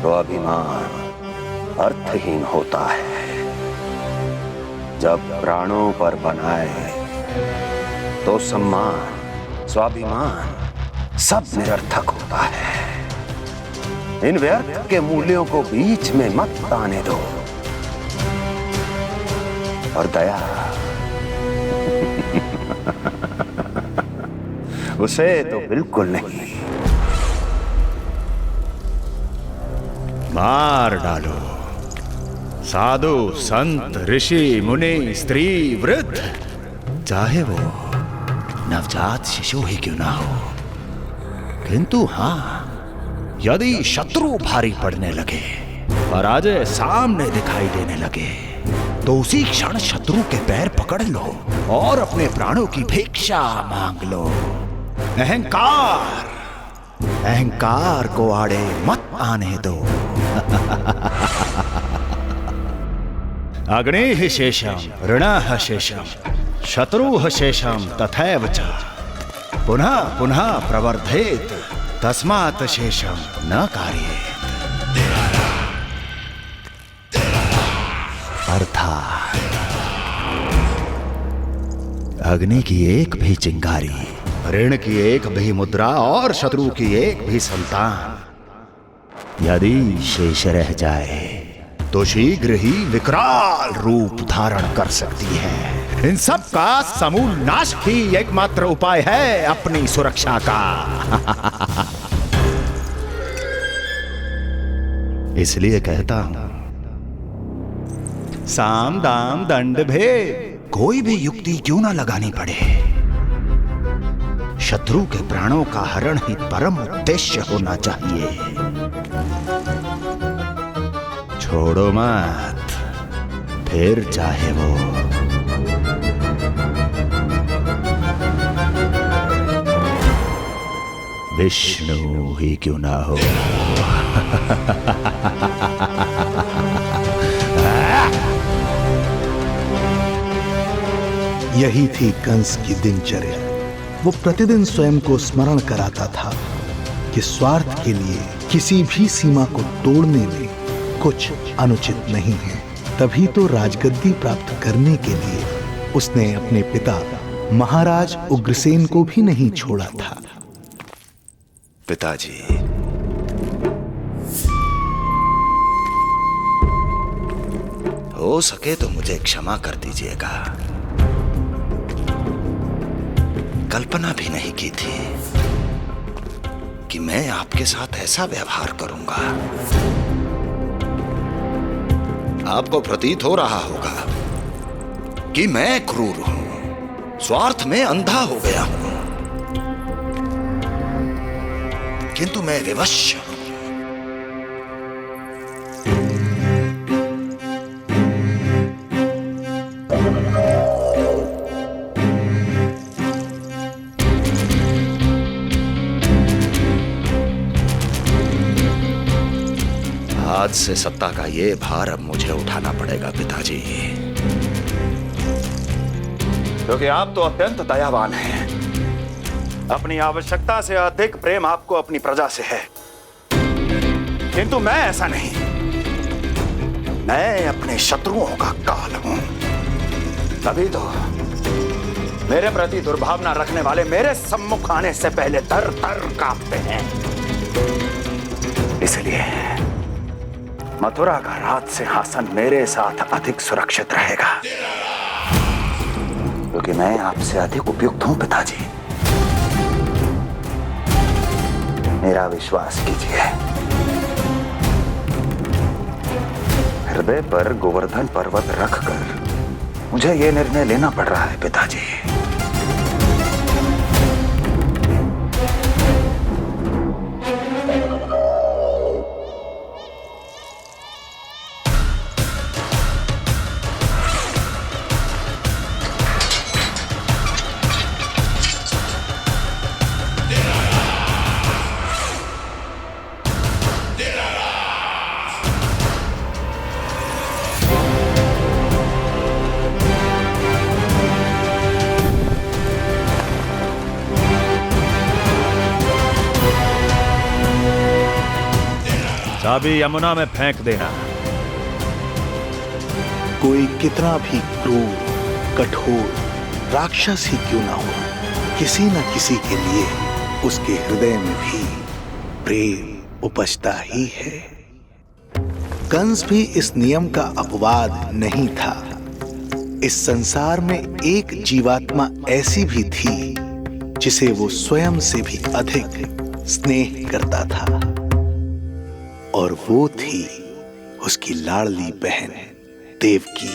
तो अभिमान अर्थहीन होता है, जब प्राणों पर बनाए तो सम्मान स्वाभिमान सब निरर्थक होता है। इन व्यर्थ के मूल्यों को बीच में मत आने दो। और दया उसे तो बिल्कुल नहीं। मार डालो साधु संत ऋषि मुनि स्त्री वृद्ध, चाहे वो नवजात शिशु ही क्यों ना हो। किंतु हां, यदि शत्रु भारी पड़ने लगे, पराजय सामने दिखाई देने लगे, तो उसी क्षण शत्रु के पैर पकड़ लो और अपने प्राणों की भिक्षा मांग लो। अहंकार को आड़े मत आने दो। अग्निः शेषम ऋणः शेषम शत्रुः शेषम तथैव च पुनः पुनः प्रवर्धेत तस्मात् शेषम न कार्येत। अर्थात अग्नि की एक भी चिंगारी, ऋण की एक भी मुद्रा और शत्रु की एक भी संतान यदि शेष रह जाए तो शीघ्र ही विकराल रूप धारण कर सकती है। इन सब का समूल नाश ही एकमात्र उपाय है अपनी सुरक्षा का। इसलिए कहता हूं, साम दाम दंड भेद कोई भी युक्ति क्यों ना लगानी पड़े, शत्रु के प्राणों का हरण ही परम उद्देश्य होना चाहिए। छोड़ो मत, फिर चाहे वो विष्णु ही क्यों ना हो। यही थी कंस की दिनचर्या। वो प्रतिदिन स्वयं को स्मरण कराता था कि स्वार्थ के लिए किसी भी सीमा को तोड़ने में कुछ अनुचित नहीं है। तभी तो राजगद्दी प्राप्त करने के लिए उसने अपने पिता महाराज उग्रसेन को भी नहीं छोड़ा था। पिताजी, हो सके तो मुझे क्षमा कर दीजिएगा। कल्पना भी नहीं की थी कि मैं आपके साथ ऐसा व्यवहार करूंगा। आपको प्रतीत हो रहा होगा कि मैं क्रूर हूं, स्वार्थ में अंधा हो गया हूं, किंतु मैं विवश हूं। आज से सत्ता का ये भार अब मुझे उठाना पड़ेगा पिताजी, क्योंकि आप तो अत्यंत दयावान हैं। अपनी आवश्यकता से अधिक प्रेम आपको अपनी प्रजा से है, किंतु मैं ऐसा नहीं। मैं अपने शत्रुओं का काल हूं, तभी तो मेरे प्रति दुर्भावना रखने वाले मेरे सम्मुख आने से पहले थर थर कांपते हैं। इसलिए मथुरा का राज सिंहासन मेरे साथ अधिक सुरक्षित रहेगा, क्योंकि मैं आपसे अधिक उपयुक्त हूं पिताजी। मेरा विश्वास कीजिए। हृदय पर गोवर्धन पर्वत रखकर मुझे यह निर्णय लेना पड़ रहा है पिताजी। चाबी यमुना में फेंक देना। कोई कितना भी क्रूर, कठोर राक्षस ही क्यों ना हो, किसी न किसी के लिए उसके हृदय में भी प्रेम उपजता ही है। कंस भी इस नियम का अपवाद नहीं था। इस संसार में एक जीवात्मा ऐसी भी थी जिसे वो स्वयं से भी अधिक स्नेह करता था, और वो थी उसकी लाडली बहन देवकी।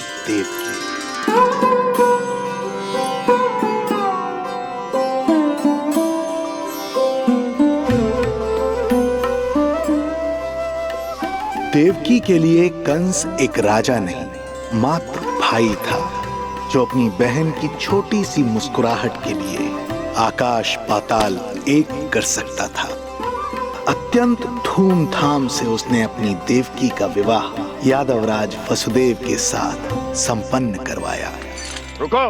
देवकी के लिए कंस एक राजा नहीं, मात्र भाई था, जो अपनी बहन की छोटी सी मुस्कुराहट के लिए आकाश पाताल एक कर सकता था। अत्यंत धूमधाम से उसने अपनी देवकी का विवाह यादवराज वसुदेव के साथ संपन्न करवाया। रुको।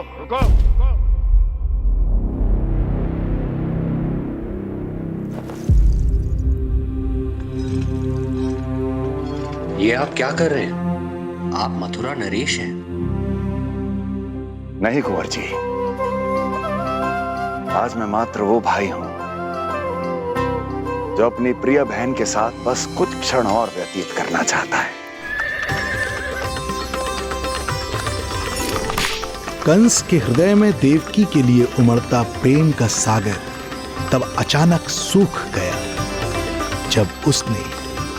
ये आप क्या कर रहे हैं? आप मथुरा नरेश हैं? नहीं कुंवर जी, आज मैं मात्र वो भाई हूं जो अपनी प्रिय बहन के साथ बस कुछ क्षण और व्यतीत करना चाहता है। कंस के हृदय में देवकी के लिए उमड़ता प्रेम का सागर तब अचानक सूख गया जब उसने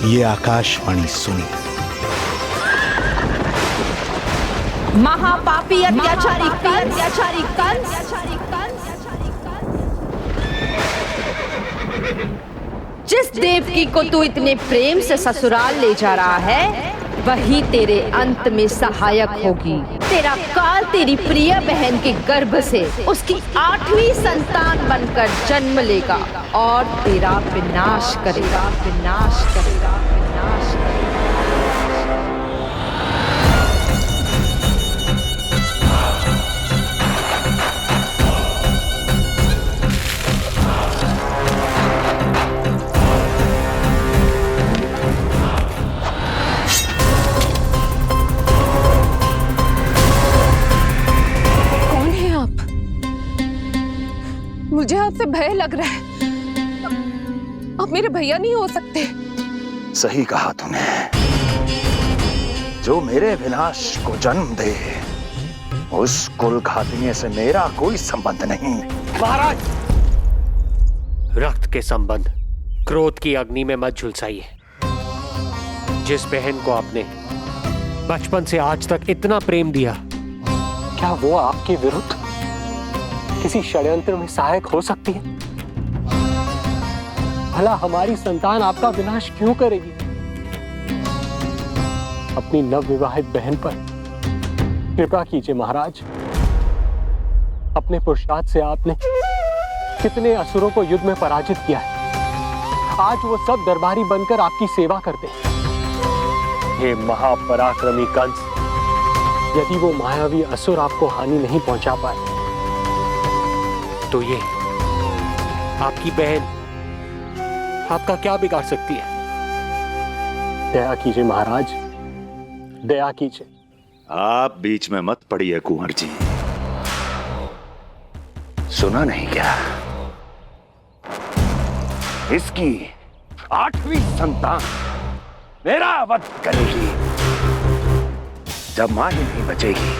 ये आकाशवाणी सुनी। महापापी अत्याचारी कंस जिस देवकी को तू इतने प्रेम से ससुराल ले जा रहा है, वही तेरे अंत में सहायक होगी। तेरा काल तेरी प्रिय बहन के गर्भ से उसकी 8वीं संतान बनकर जन्म लेगा और तेरा विनाश करेगा, विनाश करेगा, विनाश करेगा। मुझे आपसे भय लग रहा है। आप मेरे भैया नहीं हो सकते। सही कहा तूने। जो मेरे विनाश को जन्म दे उस कुल घातिनी से मेरा कोई संबंध नहीं। महाराज, रक्त के संबंध क्रोध की अग्नि में मत झुलसाइए। जिस बहन को आपने बचपन से आज तक इतना प्रेम दिया, क्या वो आपके विरुद्ध किसी षड्यंत्र में सहायक हो सकती है? भला हमारी संतान आपका विनाश क्यों करेगी? अपनी नवविवाहित बहन पर कृपा कीजिए महाराज। अपने पुरुषार्थ से आपने कितने असुरों को युद्ध में पराजित किया है। आज वो सब दरबारी बनकर आपकी सेवा करते हैं। ये महापराक्रमी कंस, यदि वो मायावी असुर आपको हानि नहीं पहुंचा पाए तो ये आपकी बहन आपका क्या बिगाड़ सकती है? दया कीजिए महाराज, दया कीजिए। आप बीच में मत पड़िए कुंवर जी। सुना नहीं क्या? इसकी 8वीं संतान मेरा वध करेगी। जब मां ही नहीं बचेगी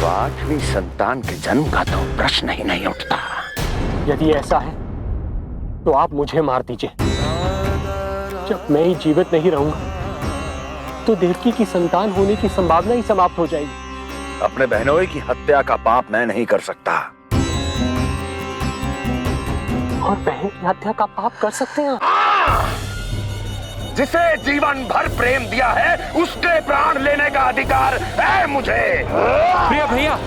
तो 8वीं संतान के जन्म का तो प्रश्न ही नहीं उठता। यदि ऐसा है तो आप मुझे मार दीजिए। जब मैं ही जीवित नहीं रहूंगा तो देवकी की संतान होने की संभावना ही समाप्त हो जाएगी। अपने बहनोई की हत्या का पाप मैं नहीं कर सकता। और बहन की हत्या का पाप कर सकते हैं? जिसे जीवन भर प्रेम दिया है उसके प्राण लेने का अधिकार है मुझे। प्रिय भैया,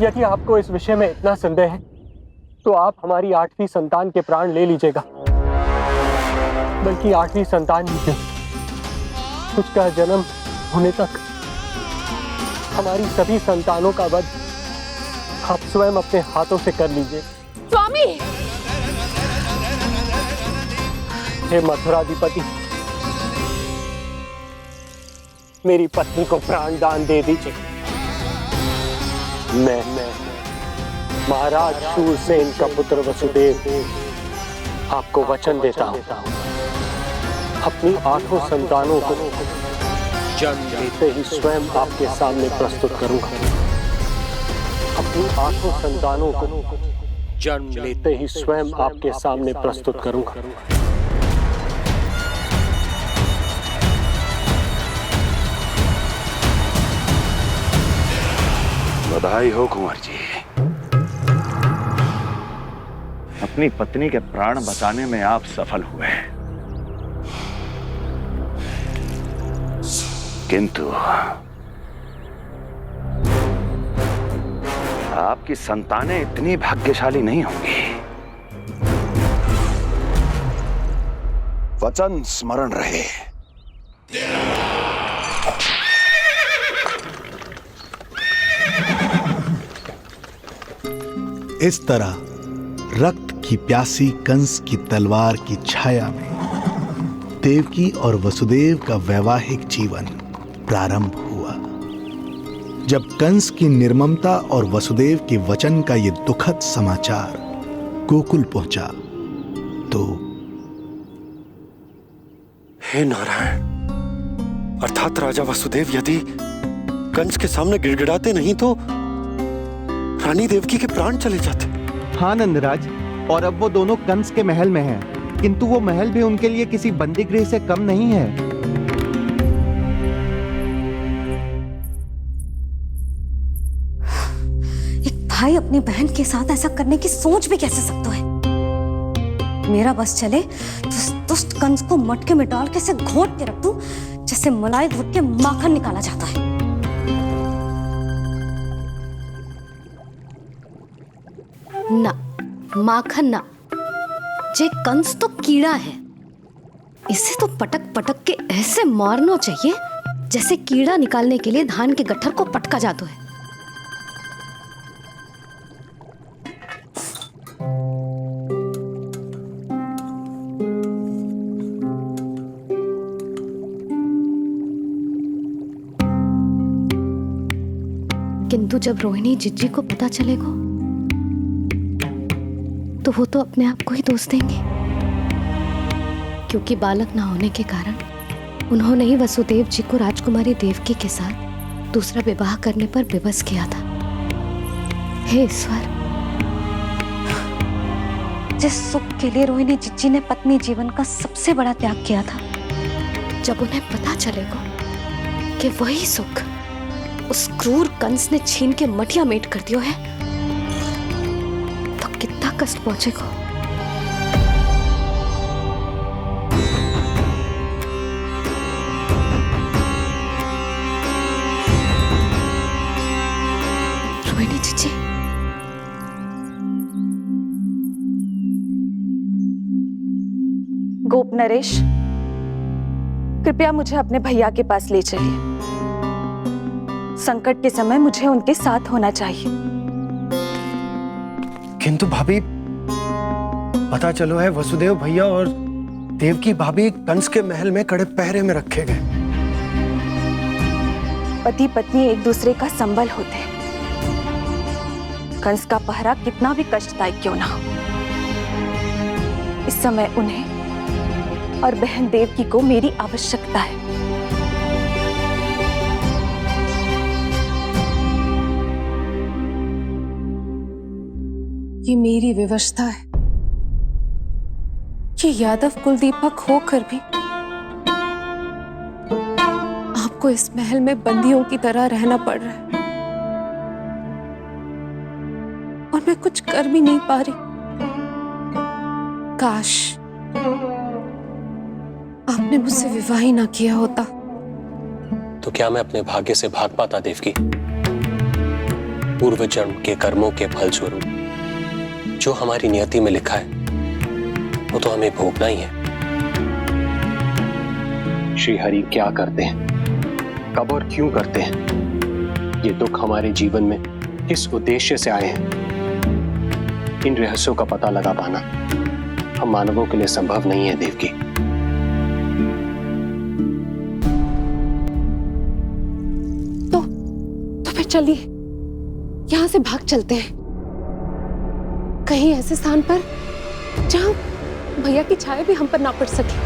यदि आपको इस विषय में इतना संदेह है तो आप हमारी 8वीं संतान के प्राण ले लीजिएगा। बल्कि 8वीं संतान ही क्यों, उसका जन्म होने तक हमारी सभी संतानों का वध आप स्वयं अपने हाथों से कर लीजिए। स्वामी, हे मथुराधिपति, मेरी पत्नी को प्राण दान दे दीजिए। मैं महाराज शूरसेन का पुत्र वसुदेव आपको वचन देता हूं, अपनी 8 संतानों को जन्म लेते ही स्वयं आपके सामने प्रस्तुत करूंगा। अपनी 8 संतानों को जन्म लेते ही स्वयं आपके सामने प्रस्तुत करूंगा। बधाई हो कुंवर जी, अपनी पत्नी के प्राण बचाने में आप सफल हुए। किंतु आपकी संतानें इतनी भाग्यशाली नहीं होंगी। वचन स्मरण रहे। इस तरह रक्त की प्यासी कंस की तलवार की छाया में देवकी और वसुदेव का वैवाहिक जीवन प्रारंभ हुआ। जब कंस की निर्ममता और वसुदेव के वचन का ये दुखद समाचार गोकुल पहुंचा तो हे नारायण, अर्थात राजा वसुदेव यदि कंस के सामने गिड़गिड़ाते नहीं तो रानी देवकी के प्राण चले जाते। हाँ नंदराज, और अब वो दोनों कंस के महल में हैं, किंतु वो महल भी उनके लिए किसी बंदी गृह से कम नहीं है। एक भाई अपनी बहन के साथ ऐसा करने की सोच भी कैसे सकता है? मेरा बस चले तो दुष्ट कंस को मटके में डाल के इसे घोट के रख दूं, जैसे मलाई घोट के माखन निकाला जाता है। ना, माखन ना, जे कंस तो कीड़ा है। इसे तो पटक पटक के ऐसे मारना चाहिए जैसे कीड़ा निकालने के लिए धान के गट्ठर को पटका जाता है। किंतु जब रोहिणी जिज्जी को पता चलेगा तो वो तो अपने आप को ही दोष देंगे, क्योंकि बालक ना होने के कारण उन्होंने ही वसुदेव जी को राजकुमारी देवकी के साथ दूसरा विवाह करने पर विवश किया था। हे ईश्वर, जिस सुख के लिए रोहिणी जिज्जी ने पत्नी जीवन का सबसे बड़ा त्याग किया था, जब उन्हें पता चलेगा कि वही सुख उस क्रूर कंस ने छीन के मटिया मेट कर दिया है, तो कितना कष्ट पहुंचेगा। रोहिणी जीजी, गोप नरेश, कृपया मुझे अपने भैया के पास ले चलिए। संकट के समय मुझे उनके साथ होना चाहिए। किंतु भाभी, पता चलो है वसुदेव भैया और देवकी भाभी कंस के महल में कड़े पहरे में रखे गए। पति पत्नी एक दूसरे का संबल होते हैं। कंस का पहरा कितना भी कष्टदायक क्यों ना हो, इस समय उन्हें और बहन देवकी को मेरी आवश्यकता है। ये मेरी विवशता है कि यादव कुलदीपक होकर भी आपको इस महल में बंदियों की तरह रहना पड़ रहा है, और मैं कुछ कर भी नहीं पा रही। काश आपने मुझसे विवाह ही ना किया होता। तो क्या मैं अपने भाग्य से भाग पाता देवकी? पूर्व जन्म के कर्मों के फल स्वरूप जो हमारी नियति में लिखा है वो तो हमें भोगना ही है। श्री हरि क्या करते हैं, कब और क्यों करते हैं, ये दुख हमारे जीवन में किस उद्देश्य से आए हैं, इन रहस्यों का पता लगा पाना हम मानवों के लिए संभव नहीं है देवकी। तो फिर चलिए यहां से भाग चलते हैं, कहीं ऐसे स्थान पर जहां भैया की छाया भी हम पर ना पड़ सके।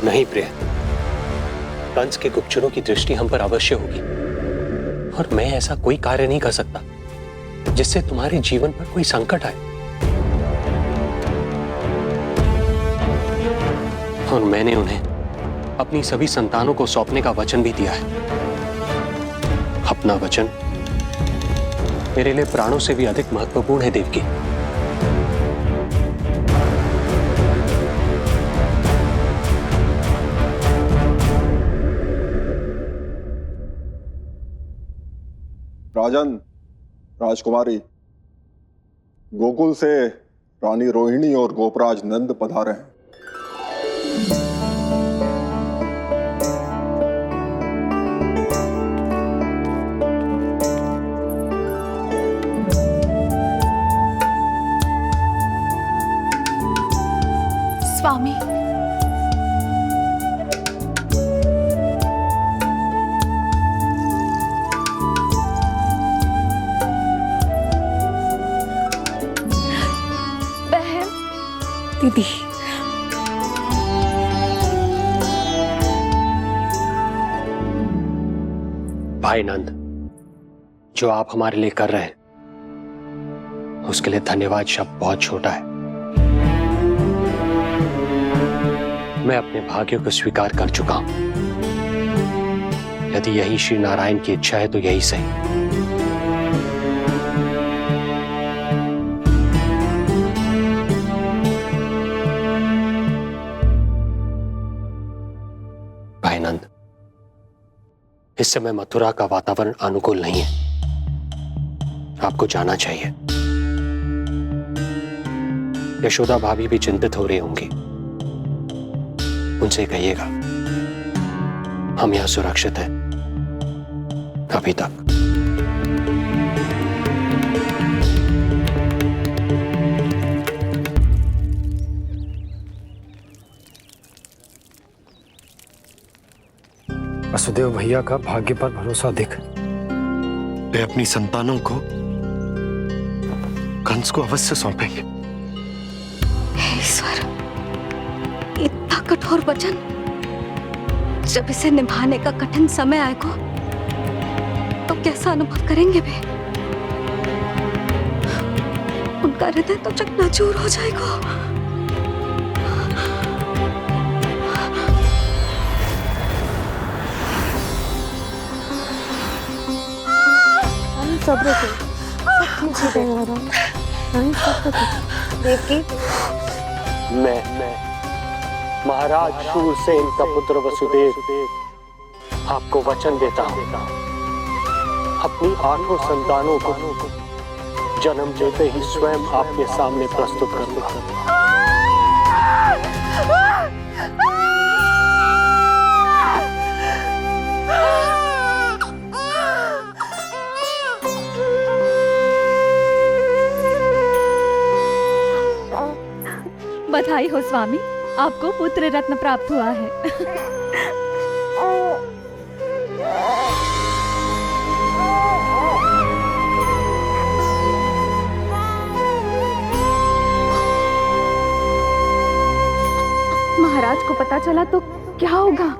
नहीं प्रिय, कंस के गुप्तचरों की दृष्टि हम पर अवश्य होगी, और मैं ऐसा कोई कार्य नहीं कर सकता जिससे तुम्हारे जीवन पर कोई संकट आए। और मैंने उन्हें अपनी सभी संतानों को सौंपने का वचन भी दिया है। अपना वचन मेरे लिए प्राणों से भी अधिक महत्वपूर्ण है देवकी। राजन, राजकुमारी, गोकुल से रानी रोहिणी और गोपराज नंद पधारे हैं। स्वामी, बहन, दीदी, भाई नंद, जो आप हमारे लिए कर रहे हैं उसके लिए धन्यवाद शब्द बहुत छोटा है। मैं अपने भाग्य को स्वीकार कर चुका हूं। यदि यही श्री नारायण की इच्छा है तो यही सही। इस समय मथुरा का वातावरण अनुकूल नहीं है, आपको जाना चाहिए। यशोदा भाभी भी चिंतित हो रही होंगी, उनसे कहिएगा हम यहां सुरक्षित हैं अभी तक। वसुदेव भैया का भाग्य पर भरोसा देख वे अपनी संतानों को कंस को अवश्य सौंपेंगे। हे ईश्वर, इतना कठोर वचन, जब इसे निभाने का कठिन समय आएगा तो कैसा अनुभव करेंगे वे? उनका हृदय तो चकनाचूर हो जाएगा। सब्र से सब ठीक हो जाएगा। देवकी, मैं महाराज शूरसेन का पुत्र वसुदेव आपको वचन देता हूं, अपनी 8 संतानों को जन्म देते ही स्वयं आपके सामने प्रस्तुत करूंगा। बधाई हो स्वामी, आपको पुत्र रत्न प्राप्त हुआ है। महाराज को पता चला तो क्या होगा?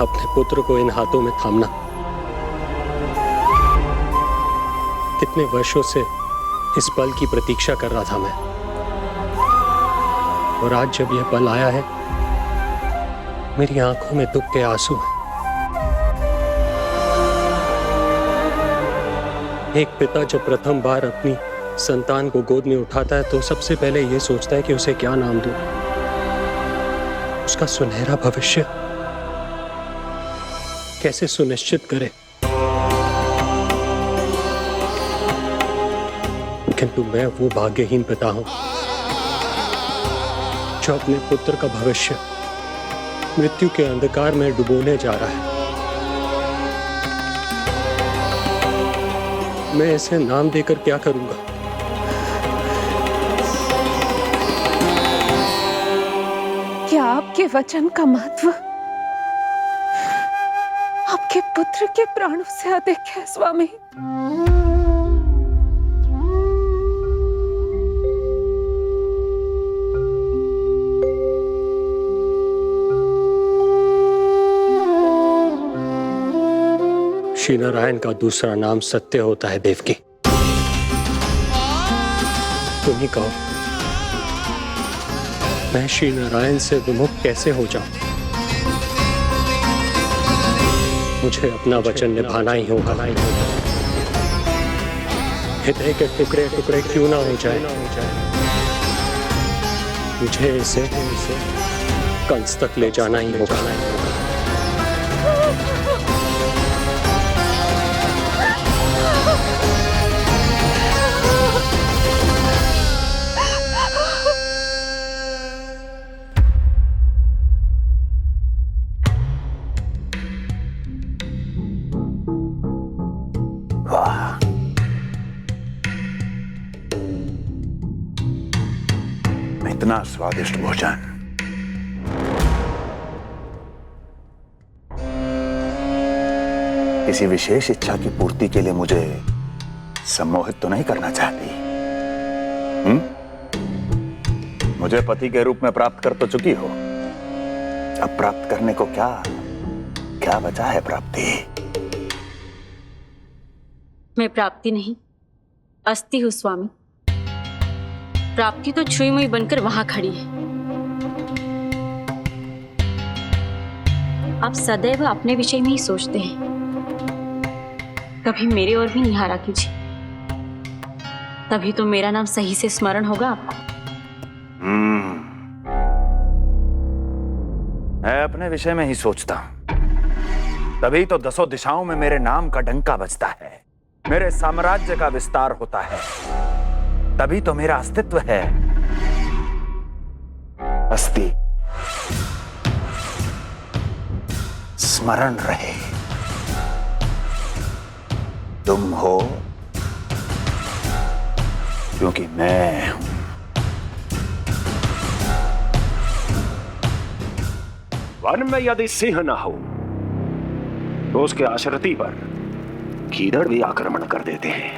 अपने पुत्र को इन हाथों में थामना। कितने वर्षों से इस पल की प्रतीक्षा कर रहा था मैं, और आज जब यह पल आया है, मेरी आंखों में दुख के आंसू हैं। एक पिता जब प्रथम बार अपनी संतान को गोद में उठाता है तो सबसे पहले यह सोचता है कि उसे क्या नाम दूं, उसका सुनहरा भविष्य कैसे सुनिश्चित करे। किंतु मैं वो भाग्यहीन पिता हूं जो अपने पुत्र का भविष्य मृत्यु के अंधकार में डुबोने जा रहा है। मैं इसे नाम देकर क्या करूंगा? क्या आपके वचन का महत्व आपके पुत्र के प्राणों से अधिक है स्वामी? श्री नारायण का दूसरा नाम सत्य होता है देवकी। तुम ही कहो, मैं श्री नारायण से विमुख कैसे हो जाऊं? मुझे अपना वचन निभाना ही होगा। हृदय के टुकड़े टुकड़े क्यों ना हो जाए, मुझे इसे कंस तक ले जाना ही होगा। इतना स्वादिष्ट भोजन किसी विशेष इच्छा की पूर्ति के लिए मुझे सम्मोहित तो नहीं करना चाहती? मुझे पति के रूप में प्राप्त कर तो चुकी हो, अब प्राप्त करने को क्या क्या बचा है प्राप्ति? मैं प्राप्ति नहीं, अस्थि हूँ स्वामी। प्राप्ति तो छुई मुई बनकर वहां खड़ी है। आप सदैव अपने विषय में ही सोचते हैं। कभी मेरे और भी निहारा कीजिए, तभी तो मेरा नाम सही से स्मरण होगा आपको। मैं अपने विषय में ही सोचता हूं, तभी तो दसों दिशाओं में मेरे नाम का डंका बजता है, मेरे साम्राज्य का विस्तार होता है, तभी तो मेरा अस्तित्व है। अस्थि स्मरण रहे, तुम हो क्योंकि मैं हूं। वन में यदि सिंह न हो तो उसके आश्रिति पर गीदड़ भी आक्रमण कर देते हैं।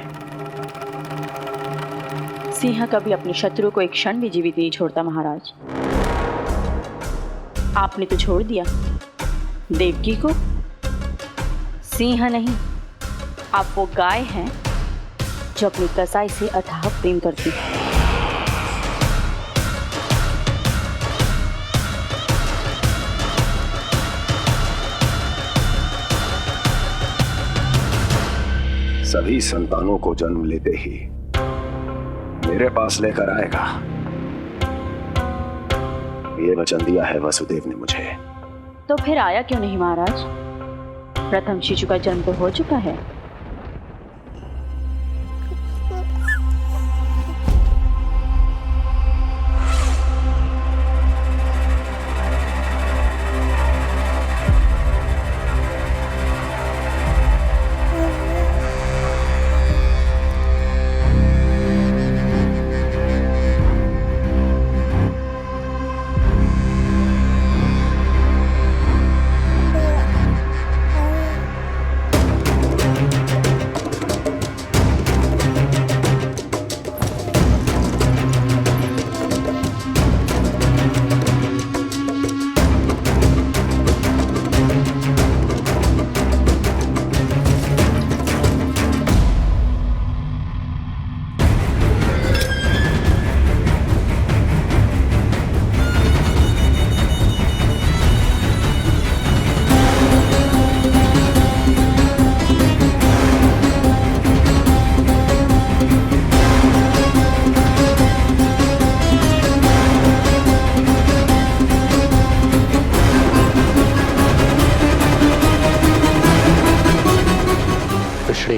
सिंह कभी अपने शत्रु को एक क्षण भी जीवित नहीं छोड़ता महाराज। आपने तो छोड़ दिया देवकी को। सिंह नहीं, आप वो गाय हैं जो अपनी कसाई से अथाह प्रेम करती है। सभी संतानों को जन्म लेते ही मेरे पास लेकर आएगा, ये वचन दिया है वसुदेव ने मुझे। तो फिर आया क्यों नहीं महाराज? प्रथम शिशु का जन्म तो हो चुका है।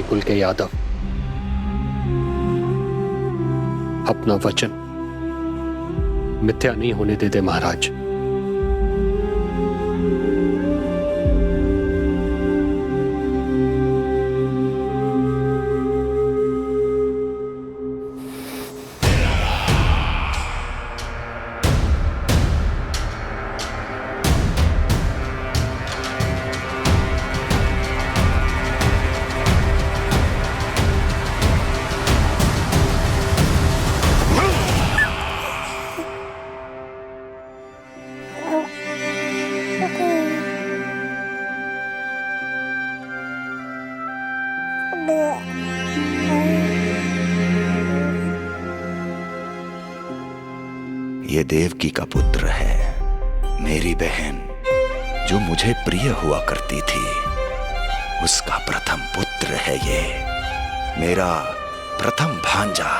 कुल के यादव अपना वचन मिथ्या नहीं होने देते महाराज। ये देवकी का पुत्र है, मेरी बहन जो मुझे प्रिय हुआ करती थी, उसका प्रथम पुत्र है ये, मेरा प्रथम भांजा।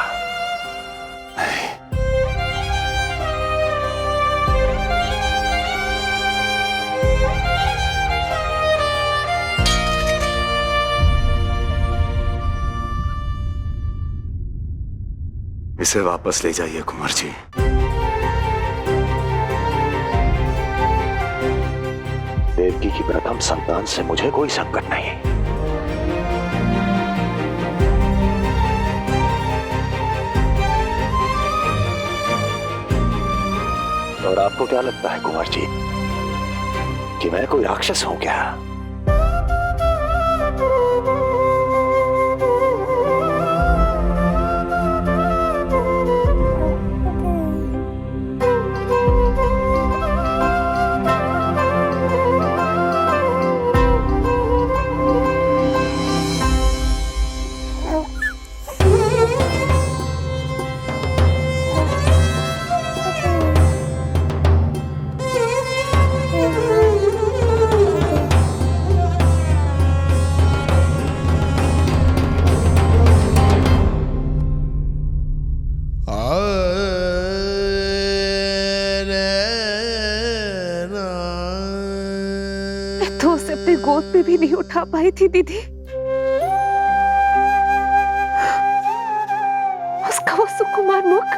इसे वापस ले जाइए कुंवर जी। देवकी की प्रथम संतान से मुझे कोई संकट नहीं। और आपको क्या लगता है कुंवर जी कि मैं कोई राक्षस हूं क्या? अपने गोद पे भी नहीं उठा पाई थी दीदी। उसका वो सुकुमार मुख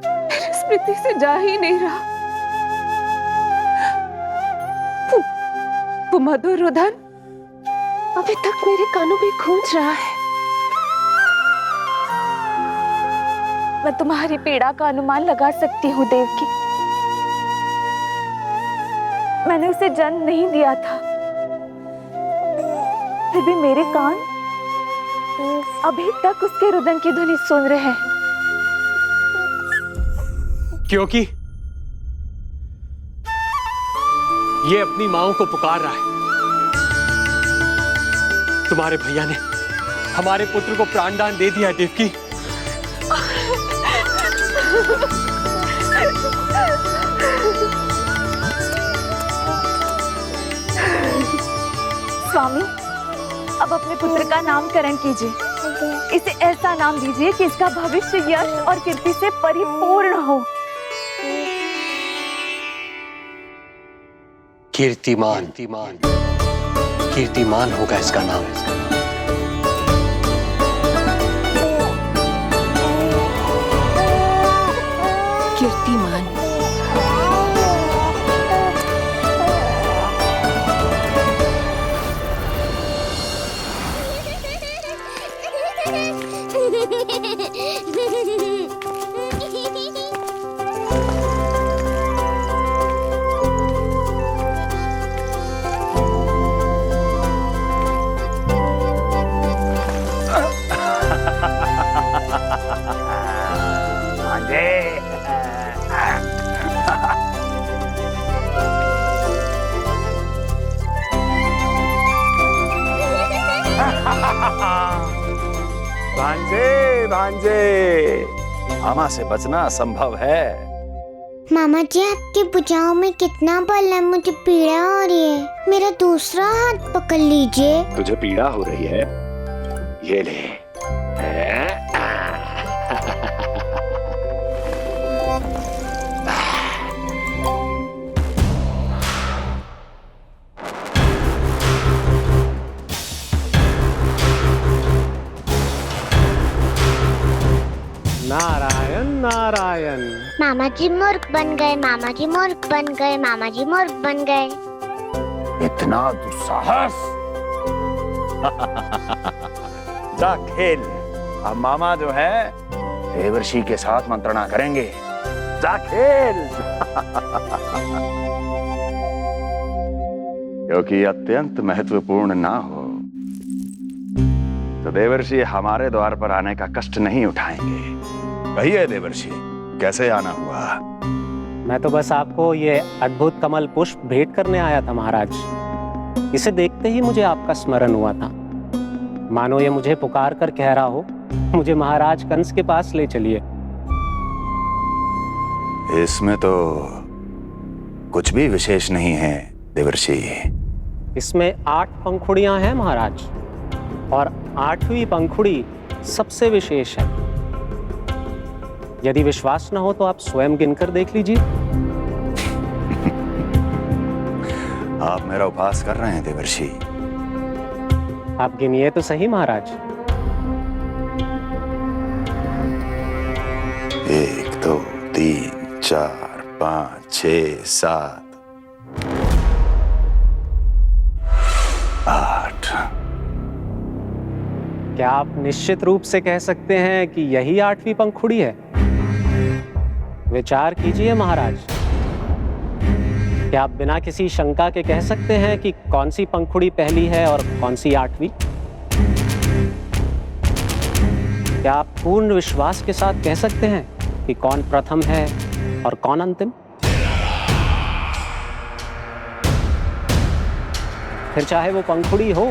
मेरी स्मृति से जा ही नहीं रहा। वो मधुर रुदन अभी तक मेरे कानों में गूंज रहा है। मैं तुम्हारी पीड़ा का अनुमान लगा सकती हूँ देवकी। मैंने उसे जन्म नहीं दिया था, फिर भी मेरे कान अभी तक उसके रुदन की ध्वनि सुन रहे हैं। क्योंकि ये अपनी माओ को पुकार रहा है। तुम्हारे भैया ने हमारे पुत्र को प्राणदान दे दिया देवकी। स्वामी, अब अपने पुत्र का नामकरण कीजिए। इसे ऐसा नाम दीजिए कि इसका भविष्य यश और कीर्ति से परिपूर्ण हो। कीर्तिमान कीर्तिमान होगा इसका नाम। कीर्तिमान। भांजे भांजे, मामा से बचना असंभव है। मामा जी, आपकी भुजाओं में कितना बल है, मुझे पीड़ा हो रही है। मेरा दूसरा हाथ पकड़ लीजिए। तुझे पीड़ा हो रही है? ये ले। नारायण नारायण। मामा जी मूर्ख बन गए, मामा जी मूर्ख बन गए, मामा जी मूर्ख बन गए। इतना दुस्साहस! जा खेल। अब मामा जो है देवर्षि के साथ मंत्रणा करेंगे। जा खेल। क्योंकि अत्यंत महत्वपूर्ण ना हो तो देवर्षि हमारे द्वार पर आने का कष्ट नहीं उठाएंगे। कहिए देवर्षि, कैसे आना हुआ? मैं तो बस आपको ये अद्भुत कमल पुष्प भेंट करने आया था महाराज। इसे देखते ही मुझे आपका स्मरण हुआ था। मानो ये मुझे पुकार कर कह रहा हो, मुझे महाराज कंस के पास ले चलिए। इसमें तो कुछ भी विशेष नहीं है देवर्षि। इसमें 8 पंखुड़ियां हैं महाराज, और 8वीं पंखुड़ी सबसे विशेष है। यदि विश्वास न हो तो आप स्वयं गिनकर देख लीजिए। आप मेरा उपहास कर रहे हैं देवर्षि। आप गिनिए तो सही महाराज। 1 2 3 4 5 6 7 8। क्या आप निश्चित रूप से कह सकते हैं कि यही 8वीं पंखुड़ी है? विचार कीजिए महाराज। क्या आप बिना किसी शंका के कह सकते हैं कि कौन सी पंखुड़ी पहली है और कौन सी 8वीं? क्या आप पूर्ण विश्वास के साथ कह सकते हैं कि कौन प्रथम है और कौन अंतिम? फिर चाहे वो पंखुड़ी हो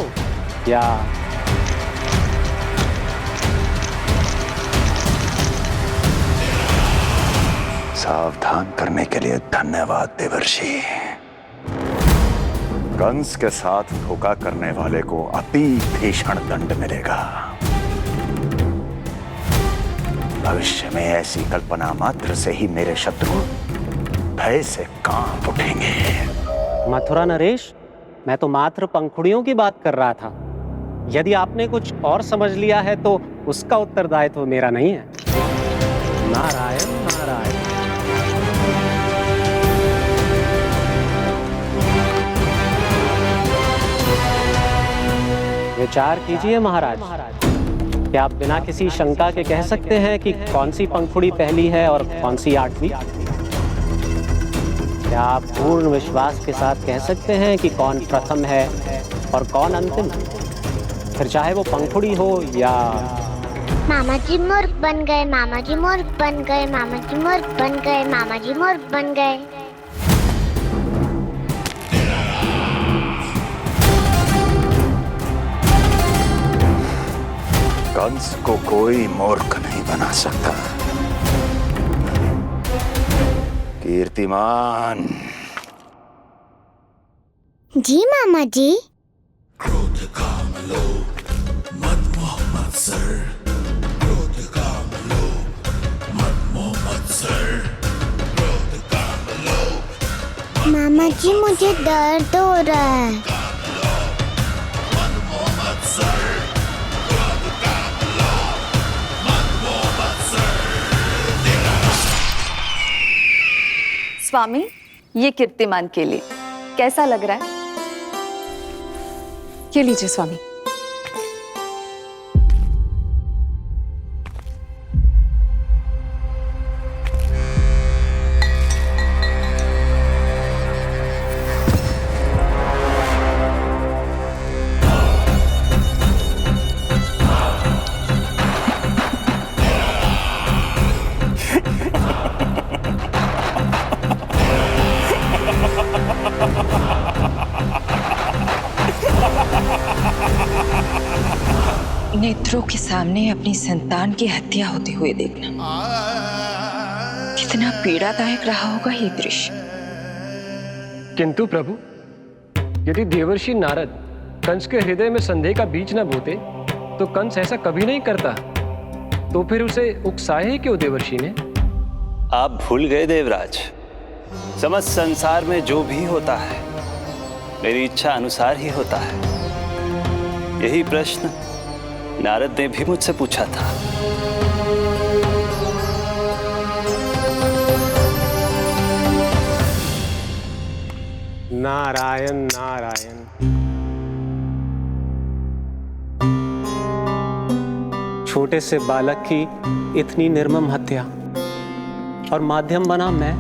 या सावधान करने के लिए धन्यवाद देवर्षि। कंस के साथ धोखा करने वाले को अति भीषण दंड मिलेगा। भविष्य में ऐसी कल्पना मात्र से ही मेरे शत्रु भय से कांप उठेंगे। मथुरा नरेश, मैं तो मात्र पंखुड़ियों की बात कर रहा था। यदि आपने कुछ और समझ लिया है तो उसका उत्तरदायित्व मेरा नहीं है। नारायण नारायण। विचार कीजिए महाराज, क्या आप बिना किसी शंका के कह सकते हैं कि कौन सी पंखुड़ी पहली है और कौन सी आठवीं? क्या आप पूर्ण विश्वास के साथ कह सकते हैं कि कौन प्रथम है और कौन अंतिम? फिर चाहे वो पंखुड़ी हो या... मामा जी मूर्ख बन गए, मामा जी मूर्ख बन गए, मामा जी मूर्ख बन गए, मामा जी मूर्ख बन गए। कंस को कोई मूर्ख नहीं बना सकता। कीर्तिमान। जी मामा जी। क्रोध काम लोभ मद मोह मत्सर, क्रोध काम लोभ मद मोह मत्सर, क्रोध काम लोभ। मामा जी मुझे दर्द हो रहा है। मद मोह मत्सर, क्रोध काम लोभ मद मोह मत्सर। स्वामी, ये कीर्तिमान के लिए कैसा लग रहा है? ये लीजिए स्वामी। नेत्रों के सामने अपनी संतान की हत्या होते हुए देखना कितना पीड़ादायक रहा होगा ये दृश्य। किंतु प्रभु, यदि देवर्षि नारद कंस के हृदय में संदेह का बीज न बोते तो कंस ऐसा कभी नहीं करता। तो फिर उसे उकसाए क्यों देवर्षि ने? आप भूल गए देवराज, समस्त संसार में जो भी होता है मेरी इच्छा अनुसार ही होता है। यही प्रश्न नारद ने भी मुझसे पूछा था। नारायण नारायण। छोटे से बालक की इतनी निर्मम हत्या और माध्यम बना मैं।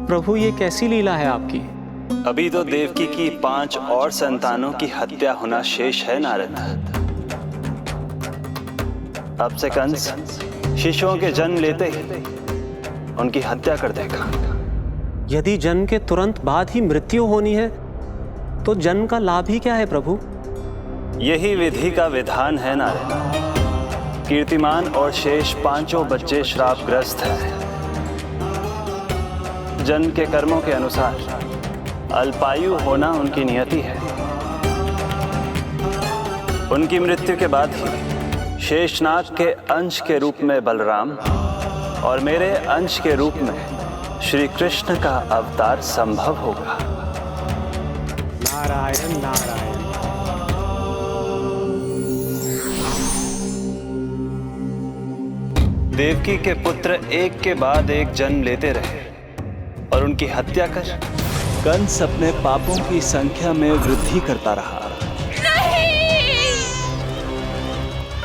प्रभु, ये कैसी लीला है आपकी? अभी तो देवकी की 5 और संतानों की हत्या होना शेष है नारद। अब से कंस शिशुओं के जन्म लेते ही उनकी हत्या कर देगा। यदि जन्म के तुरंत बाद ही मृत्यु होनी है तो जन्म का लाभ ही क्या है प्रभु? यही विधि का विधान है नारद। कीर्तिमान और शेष 5 बच्चे श्रापग्रस्त हैं। जन्म के कर्मों के अनुसार अल्पायु होना उनकी नियति है। उनकी मृत्यु के बाद ही शेषनाग के अंश के रूप में बलराम और मेरे अंश के रूप में श्री कृष्ण का अवतार संभव होगा। नारायण नारायण। देवकी के पुत्र एक के बाद एक जन्म लेते रहे और उनकी हत्या कर कंस अपने पापों की संख्या में वृद्धि करता रहा। नहीं!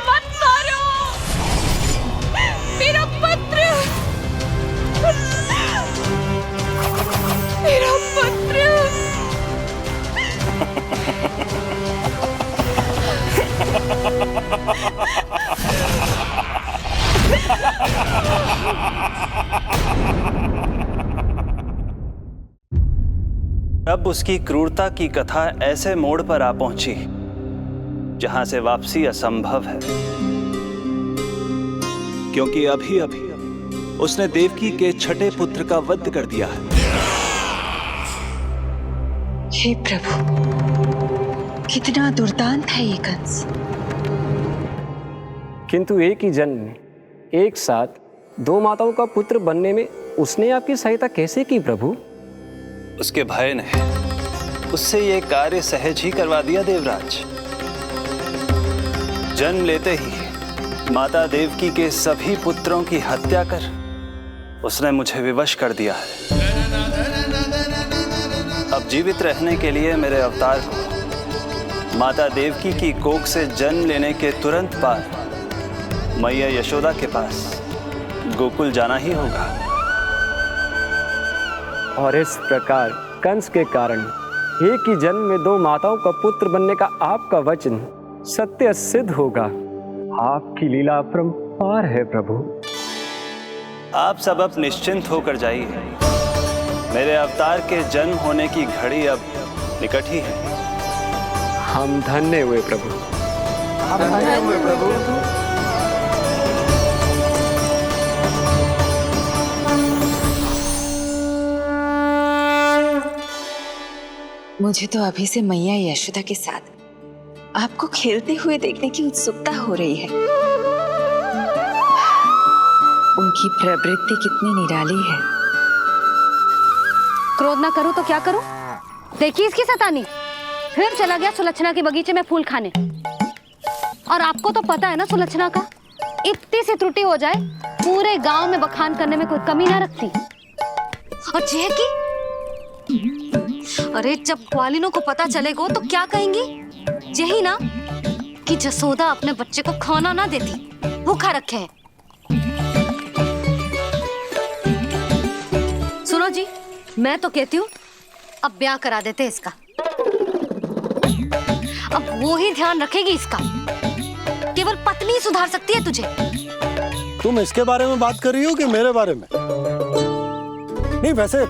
मत मारो! मेरा पुत्र! मेरा पुत्र! अब उसकी क्रूरता की कथा ऐसे मोड़ पर आ पहुंची जहां से वापसी असंभव है, क्योंकि अभी अभी उसने देवकी के छठे पुत्र का वध कर दिया है। हे प्रभु, कितना दुर्दांत है ये कंस। किंतु एक ही जन्म में एक साथ 2 माताओं का पुत्र बनने में उसने आपकी सहायता कैसे की प्रभु? उसके भय ने उससे ये कार्य सहज ही करवा दिया देवराज। जन्म लेते ही माता देवकी के सभी पुत्रों की हत्या कर उसने मुझे विवश कर दिया है। अब जीवित रहने के लिए मेरे अवतार को माता देवकी की कोख से जन्म लेने के तुरंत बाद मैया यशोदा के पास गोकुल जाना ही होगा। और इस प्रकार कंस के कारण एक ही जन्म में दो माताओं का पुत्र बनने का आपका वचन सत्य सिद्ध होगा। आपकी लीला अपरंपार है प्रभु। आप सब अब निश्चिंत होकर जाइए। मेरे अवतार के जन्म होने की घड़ी अब निकट ही है। हम धन्य हुए प्रभु। हम धन्य हुए प्रभु। मुझे तो अभी से मैया यशोदा के साथ आपको खेलते हुए देखने की उत्सुकता हो रही है। उनकी प्रवृत्ति कितनी निराली है। क्रोध ना करो तो क्या करूं? देखिए इसकी सतानी, फिर चला गया सुलक्षणा के बगीचे में फूल खाने। और आपको तो पता है ना सुलक्षणा का, इतनी सी त्रुटि हो जाए पूरे गांव में बखान करने में कोई कमी ना रखती। और यह कि अरे जब ग्वालिनों को पता चलेगा तो क्या कहेंगी? यही ना कि जसोदा अपने बच्चे को खाना ना देती, भूखा रखे है। सुनो जी, मैं तो कहती हूँ अब ब्याह करा देते इसका। अब वो ही ध्यान रखेगी इसका। केवल पत्नी सुधार सकती है तुझे। तुम इसके बारे में बात कर रही हो कि मेरे बारे में? नहीं, वैसे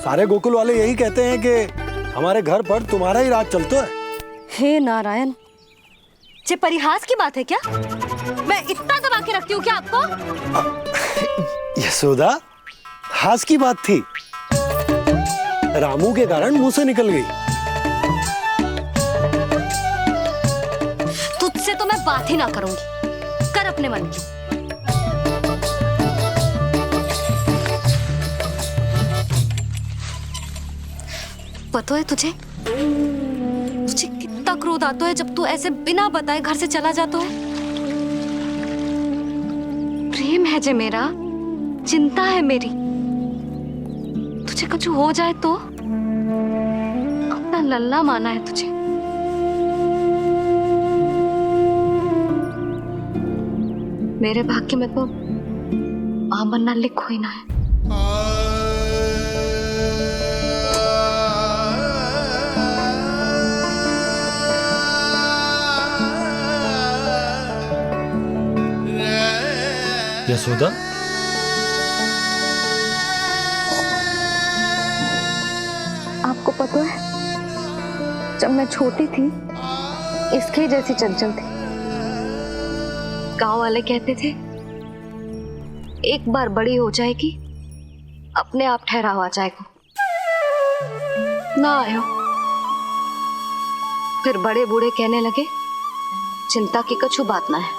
सारे गोकुल वाले यही कहते हैं कि हमारे घर पर तुम्हारा ही राज चलता है। हे नारायण, ये परिहास की बात है क्या? मैं इतना दबा के रखती हूँ क्या आपको? यशोदा, हास की बात थी। रामू के कारण मुंह से निकल गई। तुझसे तो मैं बात ही ना करूंगी। कर अपने मन की। पता है तुझे कितना क्रोध आता है जब तू ऐसे बिना बताए घर से चला जाता है। प्रेम है जे मेरा, चिंता है मेरी। तुझे कुछ हो जाए तो अपना लल्ला माना है तुझे। मेरे भाग्य में तो आमन्ना लिखो ही ना है। यशोदा, आपको पता है जब मैं छोटी थी इसके जैसी चंचल थी। गांव वाले कहते थे एक बार बड़ी हो जाएगी अपने आप ठहराव आ जाएगा। ना आयो। फिर बड़े बूढ़े कहने लगे चिंता की कछु बात ना है,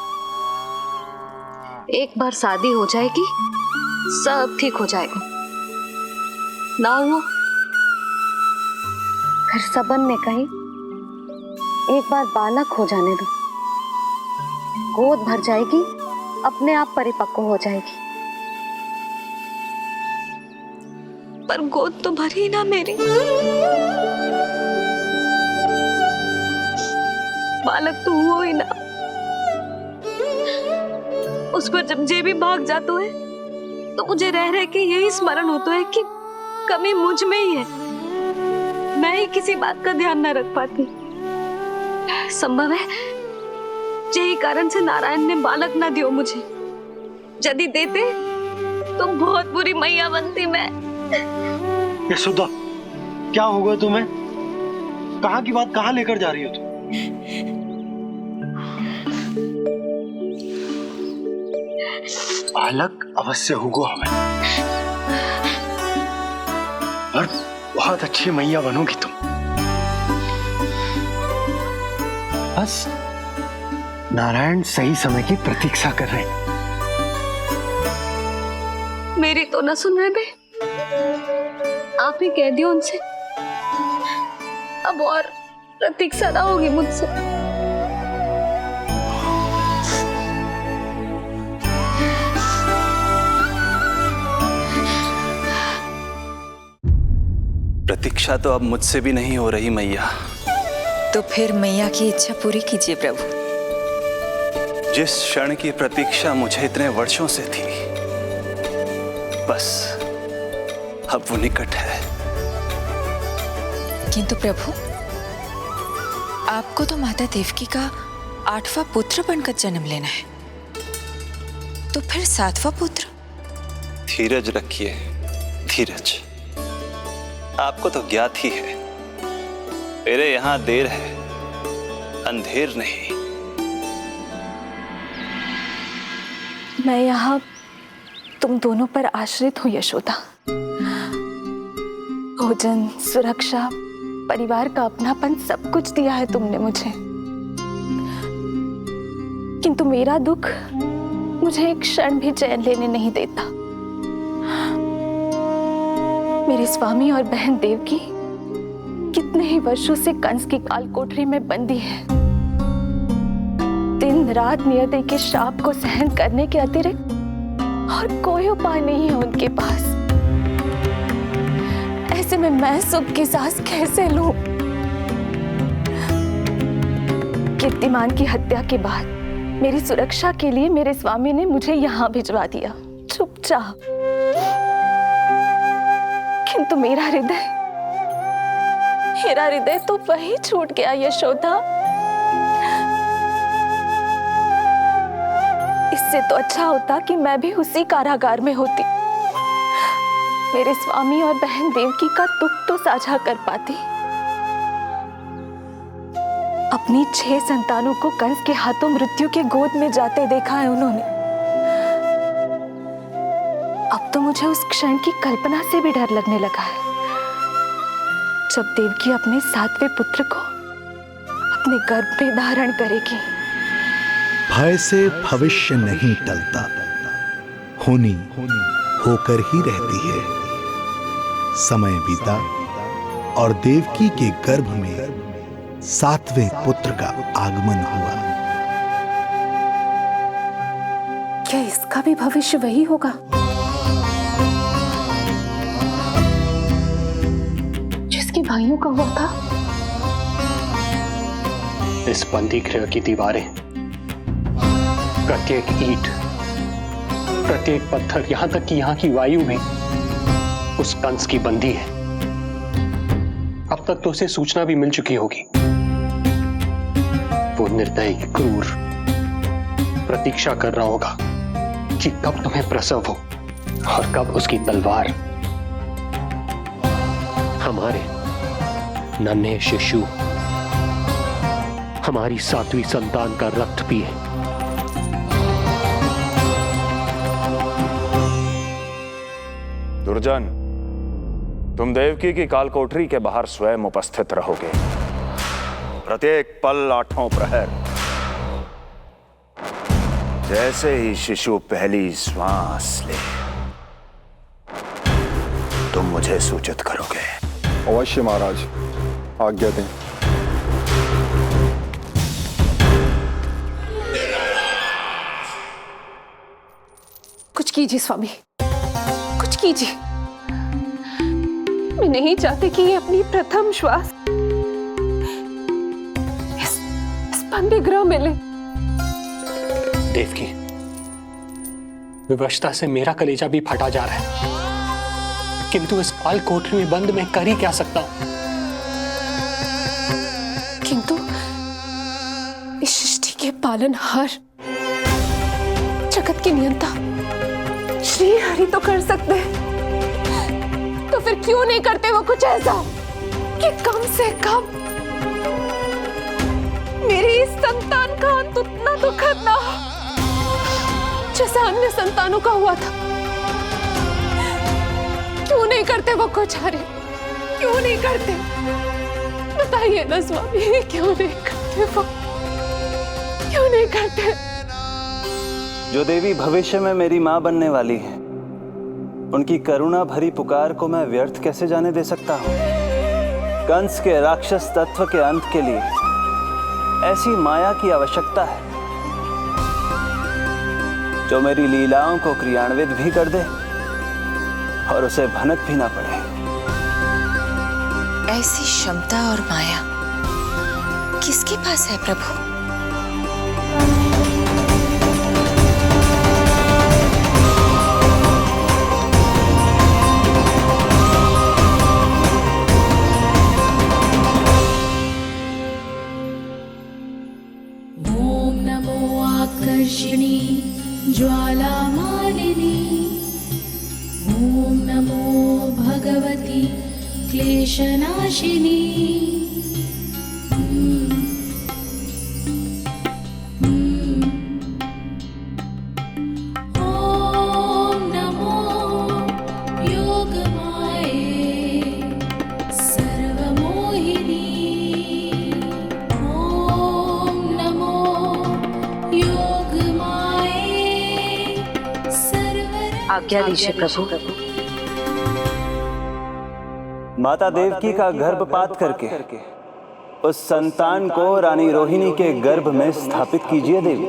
एक बार शादी हो जाएगी सब ठीक हो जाएगा। ना हुआ। फिर सबन ने कही एक बार बालक हो जाने दो, गोद भर जाएगी अपने आप परिपक्व हो जाएगी। पर गोद तो भरी ना मेरी। बालक तो हुआ ही ना। उस पर जब जे भी भाग जाता है तो मुझे रह रह के यही स्मरण होता है कि कमी मुझ में ही है। मैं ही किसी बात का ध्यान न रख पाती। संभव है यही कारण से नारायण ने बालक ना दियो मुझे। यदि देते तो बहुत बुरी मैया बनती मैं। यशोदा, क्या होगा तुम्हें? कहाँ की बात कहाँ लेकर जा रही हो तुम? बालक अवश्य होगा हमें, और बहुत अच्छी मैया बनोगी तुम। बस नारायण सही समय की प्रतीक्षा कर रहे हैं। मेरी तो ना सुन रहे बे। आप ही कह दियो उनसे अब और प्रतीक्षा ना होगी मुझसे। प्रतीक्षा तो अब मुझसे भी नहीं हो रही मैया। तो फिर मैया की इच्छा पूरी कीजिए प्रभु। जिस क्षण की प्रतीक्षा मुझे इतने वर्षों से थी, बस अब वो निकट है। किंतु प्रभु, आपको तो माता देवकी का 8वां पुत्र बनकर जन्म लेना है, तो फिर 7वां पुत्र? धीरज रखिए, धीरज। आपको तो ज्ञात ही है, मेरे यहां देर है, अंधेर नहीं। मैं यहाँ तुम दोनों पर आश्रित हूँ यशोदा। भोजन, सुरक्षा, परिवार का अपनापन सब कुछ दिया है तुमने मुझे, किंतु मेरा दुख मुझे एक क्षण भी चैन लेने नहीं देता। मेरे स्वामी और बहन देवकी कितने ही वर्षों से कंस की काल कोठरी में बंदी है। दिन रात नियति के शाप को सहन करने के अतिरिक्त और कोई उपाय नहीं है उनके पास। ऐसे में मैं सुख की सांस कैसे लूं? कीर्तिमान की हत्या के बाद मेरी सुरक्षा के लिए मेरे स्वामी ने मुझे यहाँ भिजवा दिया, चुपचाप। किंतु मेरा हृदय तो वही छूट गया यशोदा। इससे तो अच्छा होता कि मैं भी उसी कारागार में होती, मेरे स्वामी और बहन देवकी का दुख तो साझा कर पाती। अपनी 6 संतानों को कंस के हाथों मृत्यु के गोद में जाते देखा है उन्होंने। अब तो मुझे उस क्षण की कल्पना से भी डर लगने लगा है, जब देवकी अपने 7वें पुत्र को अपने गर्भ में धारण करेगी। भय से भविष्य नहीं टलता, होनी होकर ही रहती है। समय बीता और देवकी के गर्भ में 7वें पुत्र का आगमन हुआ। क्या इसका भी भविष्य वही होगा जिसके भाइयों का हुआ था? इस बंदी गृह की दीवारें, प्रत्येक ईंट, प्रत्येक पत्थर, यहां तक कि यहां की वायु भी उस कंस की बंदी है। अब तक तो उसे सूचना भी मिल चुकी होगी। वो निर्दयी, क्रूर प्रतीक्षा कर रहा होगा कि कब तुम्हें प्रसव हो और कब उसकी तलवार हमारे नन्हे शिशु, हमारी 7वीं संतान का रक्त पिए। दुर्जन, तुम देवकी की कालकोठरी के बाहर स्वयं उपस्थित रहोगे, प्रत्येक पल 8वां प्रहर। जैसे ही शिशु पहली श्वास ले, तुम मुझे सूचित करोगे। अवश्य महाराज, आज्ञा दें। कुछ कीजिए स्वामी, कुछ कीजिए। मैं नहीं चाहती कि ये अपनी प्रथम श्वास इस बंदी गृह में ले। देवकी, विवशता से मेरा कलेजा भी फटा जा रहा है, किंतु इस काल कोठरी में बंद मैं कर ही क्या सकता हूं? किंतु इस सृष्टि के पालनहार, जगत के नियंता श्री हरि तो कर सकते हैं, तो फिर क्यों नहीं करते वो कुछ ऐसा कि कम से कम मेरी इस संतान का अंत उतना दुखद ना हो जैसा अन्य संतानों का हुआ था। क्यों नहीं करते वो कुछ हरि, क्यों नहीं करते? बताइए ना स्वामी, क्यों नहीं करते वो, क्यों नहीं करते? जो देवी भविष्य में मेरी मां बनने वाली है, उनकी करुणा भरी पुकार को मैं व्यर्थ कैसे जाने दे सकता हूं? कंस के राक्षस तत्व के अंत के लिए ऐसी माया की आवश्यकता है जो मेरी लीलाओं को क्रियान्वित भी कर दे और उसे भनक भी ना पड़े। ऐसी क्षमता और माया किसके पास है प्रभु? ओम नमो आकर्षिणी ज्वाला मालिनी, ओम नमो भगवती क्लेशनाशिनी। ओम नमो योगमाये सर्वमोहिनी, ओम नमो योगमाये सर्व। आज्ञा दीजिए प्रभु। माता देवकी का गर्भपात करके उस संतान को रानी रोहिणी के गर्भ में स्थापित कीजिए देवी।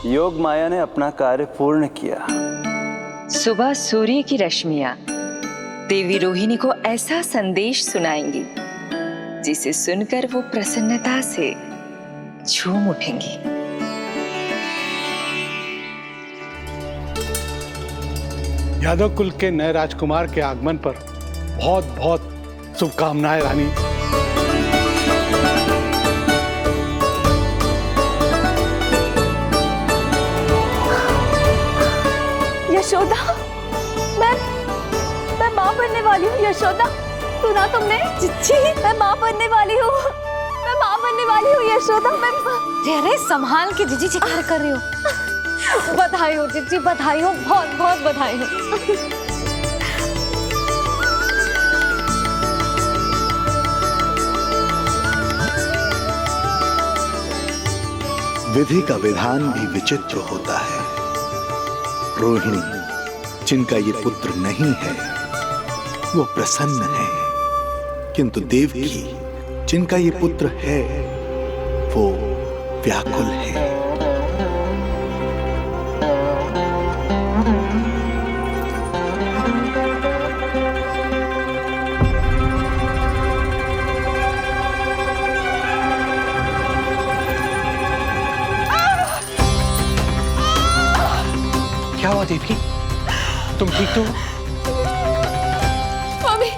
योग माया ने अपना कार्य पूर्ण किया। सुबह सूर्य की रश्मियां देवी रोहिणी को ऐसा संदेश सुनाएंगी जिसे सुनकर वो प्रसन्नता से झूम उठेंगी। यादव कुल के नए राजकुमार के आगमन पर बहुत बहुत शुभकामनाएं रानी। यशोदा, मैं माँ बनने वाली हूँ। यशोदा, सुना तुमने? चिच्ची, मैं माँ बनने वाली हूँ। मैं माँ बनने वाली हूँ यशोदा। मैं अरे संभाल के जीजी चित्कार कर रही हो। बधाई हो जीजी, बधाई हो, बहुत बहुत बधाई हो। विधि का विधान भी विचित्र होता है। रोहिणी, जिनका ये पुत्र नहीं है, वो प्रसन्न है, किंतु देवकी, जिनका ये पुत्र है, वो व्याकुल है। क्या हुआ देवकी? तुम ठीक तो हो? स्वामी,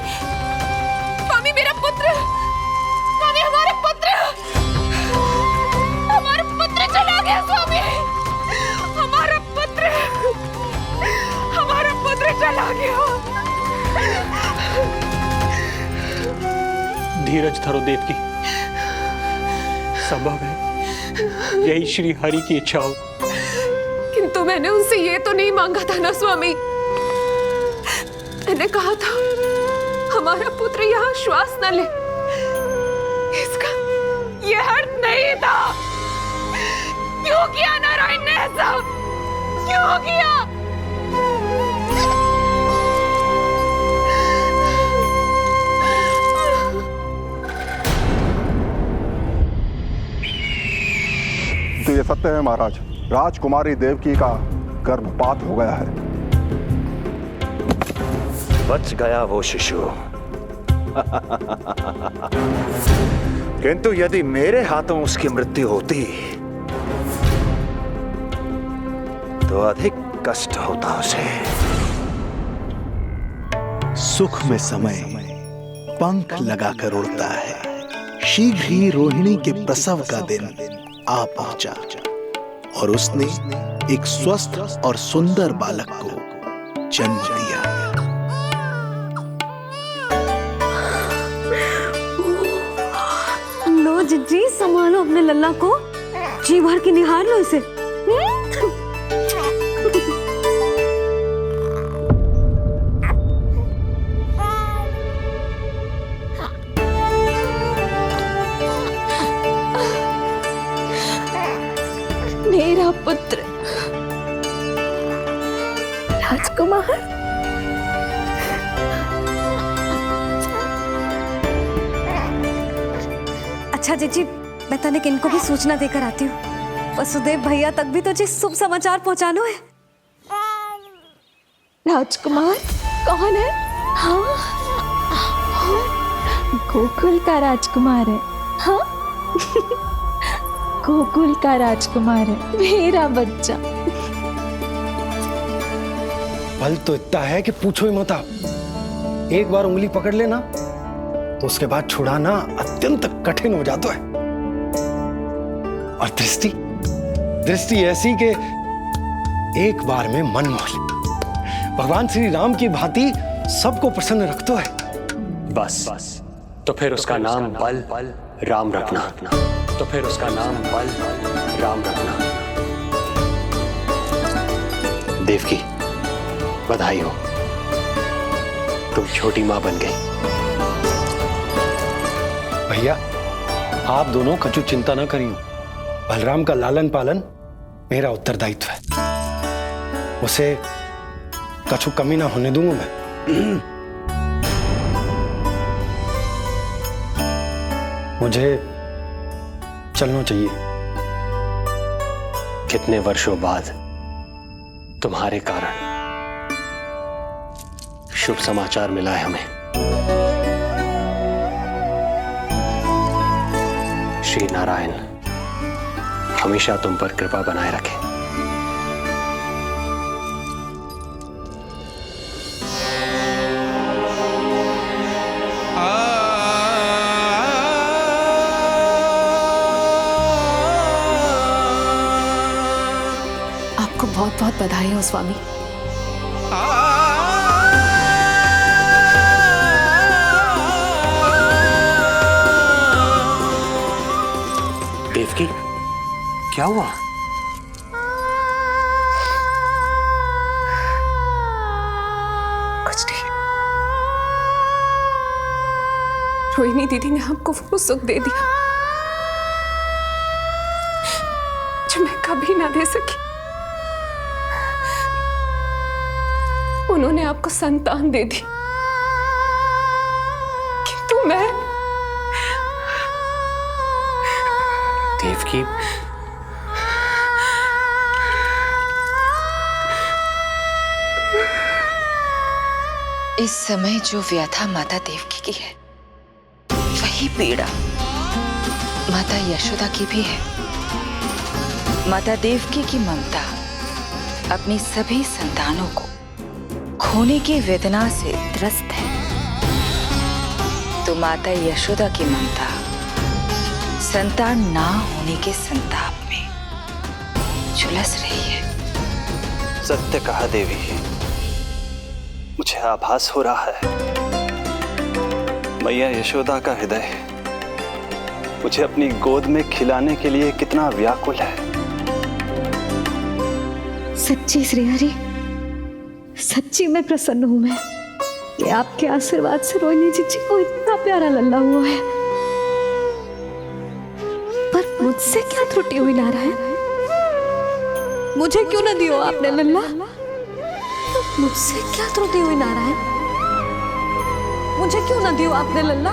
स्वामी मेरा पुत्र, स्वामी हमारा पुत्र चला गया। स्वामी हमारा पुत्र चला गया। धीरज धरो देवकी, संभव है यही श्री हरि की इच्छा हो। किंतु मैंने उनसे ये तो नहीं मांगा था ना स्वामी। मैंने कहा था हमारा पुत्र यहाँ श्वास न ले, इसका ये अर्थ नहीं था। क्यों किया नारायण ने ऐसा? क्यों किया? तो ये सत्य है महाराज, राजकुमारी देवकी का गर्भपात हो गया है। बच गया वो शिशु। किंतु यदि मेरे हाथों उसकी मृत्यु होती तो अधिक कष्ट होता उसे। सुख में समय पंख लगाकर उड़ता है। शीघ्र ही रोहिणी के प्रसव का दिन आ पहुंचा और उसने एक स्वस्थ और सुंदर बालक को जन्म दिया। लो जिज्जी, संभालो अपने लल्ला को, जी भर के निहार लो इसे। मेरा पुत्र राजकुमार, अच्छा जीजी, मैं तनिक इनको भी सूचना देकर आती हूँ। वसुदेव भैया तक भी तुझे शुभ समाचार पहुंचाना है। राजकुमार कौन है? हाँ, गोकुल का राजकुमार है। हाँ, गोकुल का राजकुमार है, मेरा बच्चा। बल तो इतना है कि पूछो ही मत आप। एक बार उंगली पकड़ लेना तो उसके बाद छुड़ाना अत्यंत कठिन हो जाता है। और दृष्टि ऐसी कि एक बार में मन मोह ले। भगवान श्री राम की भांति सबको प्रसन्न रखतो है। बस तो फिर उसका नाम बल राम रखना। तो फिर उसका नाम बल राम रखना। देवकी, बधाई हो, तुम छोटी मां बन गई। भैया, आप दोनों कछु चिंता ना करियो। बलराम का लालन पालन मेरा उत्तरदायित्व है। उसे कछु कमी ना होने दूंगा मैं। मुझे चलना चाहिए। कितने वर्षों बाद तुम्हारे कारण शुभ समाचार मिला है हमें। श्री नारायण हमेशा तुम पर कृपा बनाए रखें। आपको बहुत बहुत बधाई हो स्वामी। देवकी, क्या हुआ? रोहिणी दीदी ने हमको वो सुख दे दिया जो मैं कभी ना दे सकी। उन्होंने आपको संतान दे दी, किंतु मैं देवकी, इस समय जो व्यथा माता देवकी की है वही पीड़ा माता यशोदा की भी है। माता देवकी की ममता अपनी सभी संतानों को खोने की वेदना से त्रस्त है, तो माता यशोदा की ममता संतान ना होने के संताप में झुलस रही है। सत्य कहा देवी, मुझे आभास हो रहा है मैया यशोदा का हृदय मुझे अपनी गोद में खिलाने के लिए कितना व्याकुल है। सच्ची श्रीहरि, सच्ची मैं प्रसन्न हूं मैं कि आपके आशीर्वाद से रोहिणी जी को इतना प्यारा लल्ला हुआ है। पर मुझसे क्या त्रुटि हुई नारायण? मुझे क्यों न दियो आपने लल्ला? मुझसे क्या त्रुटि हुई नारायण? मुझे क्यों न दियो आपने लल्ला?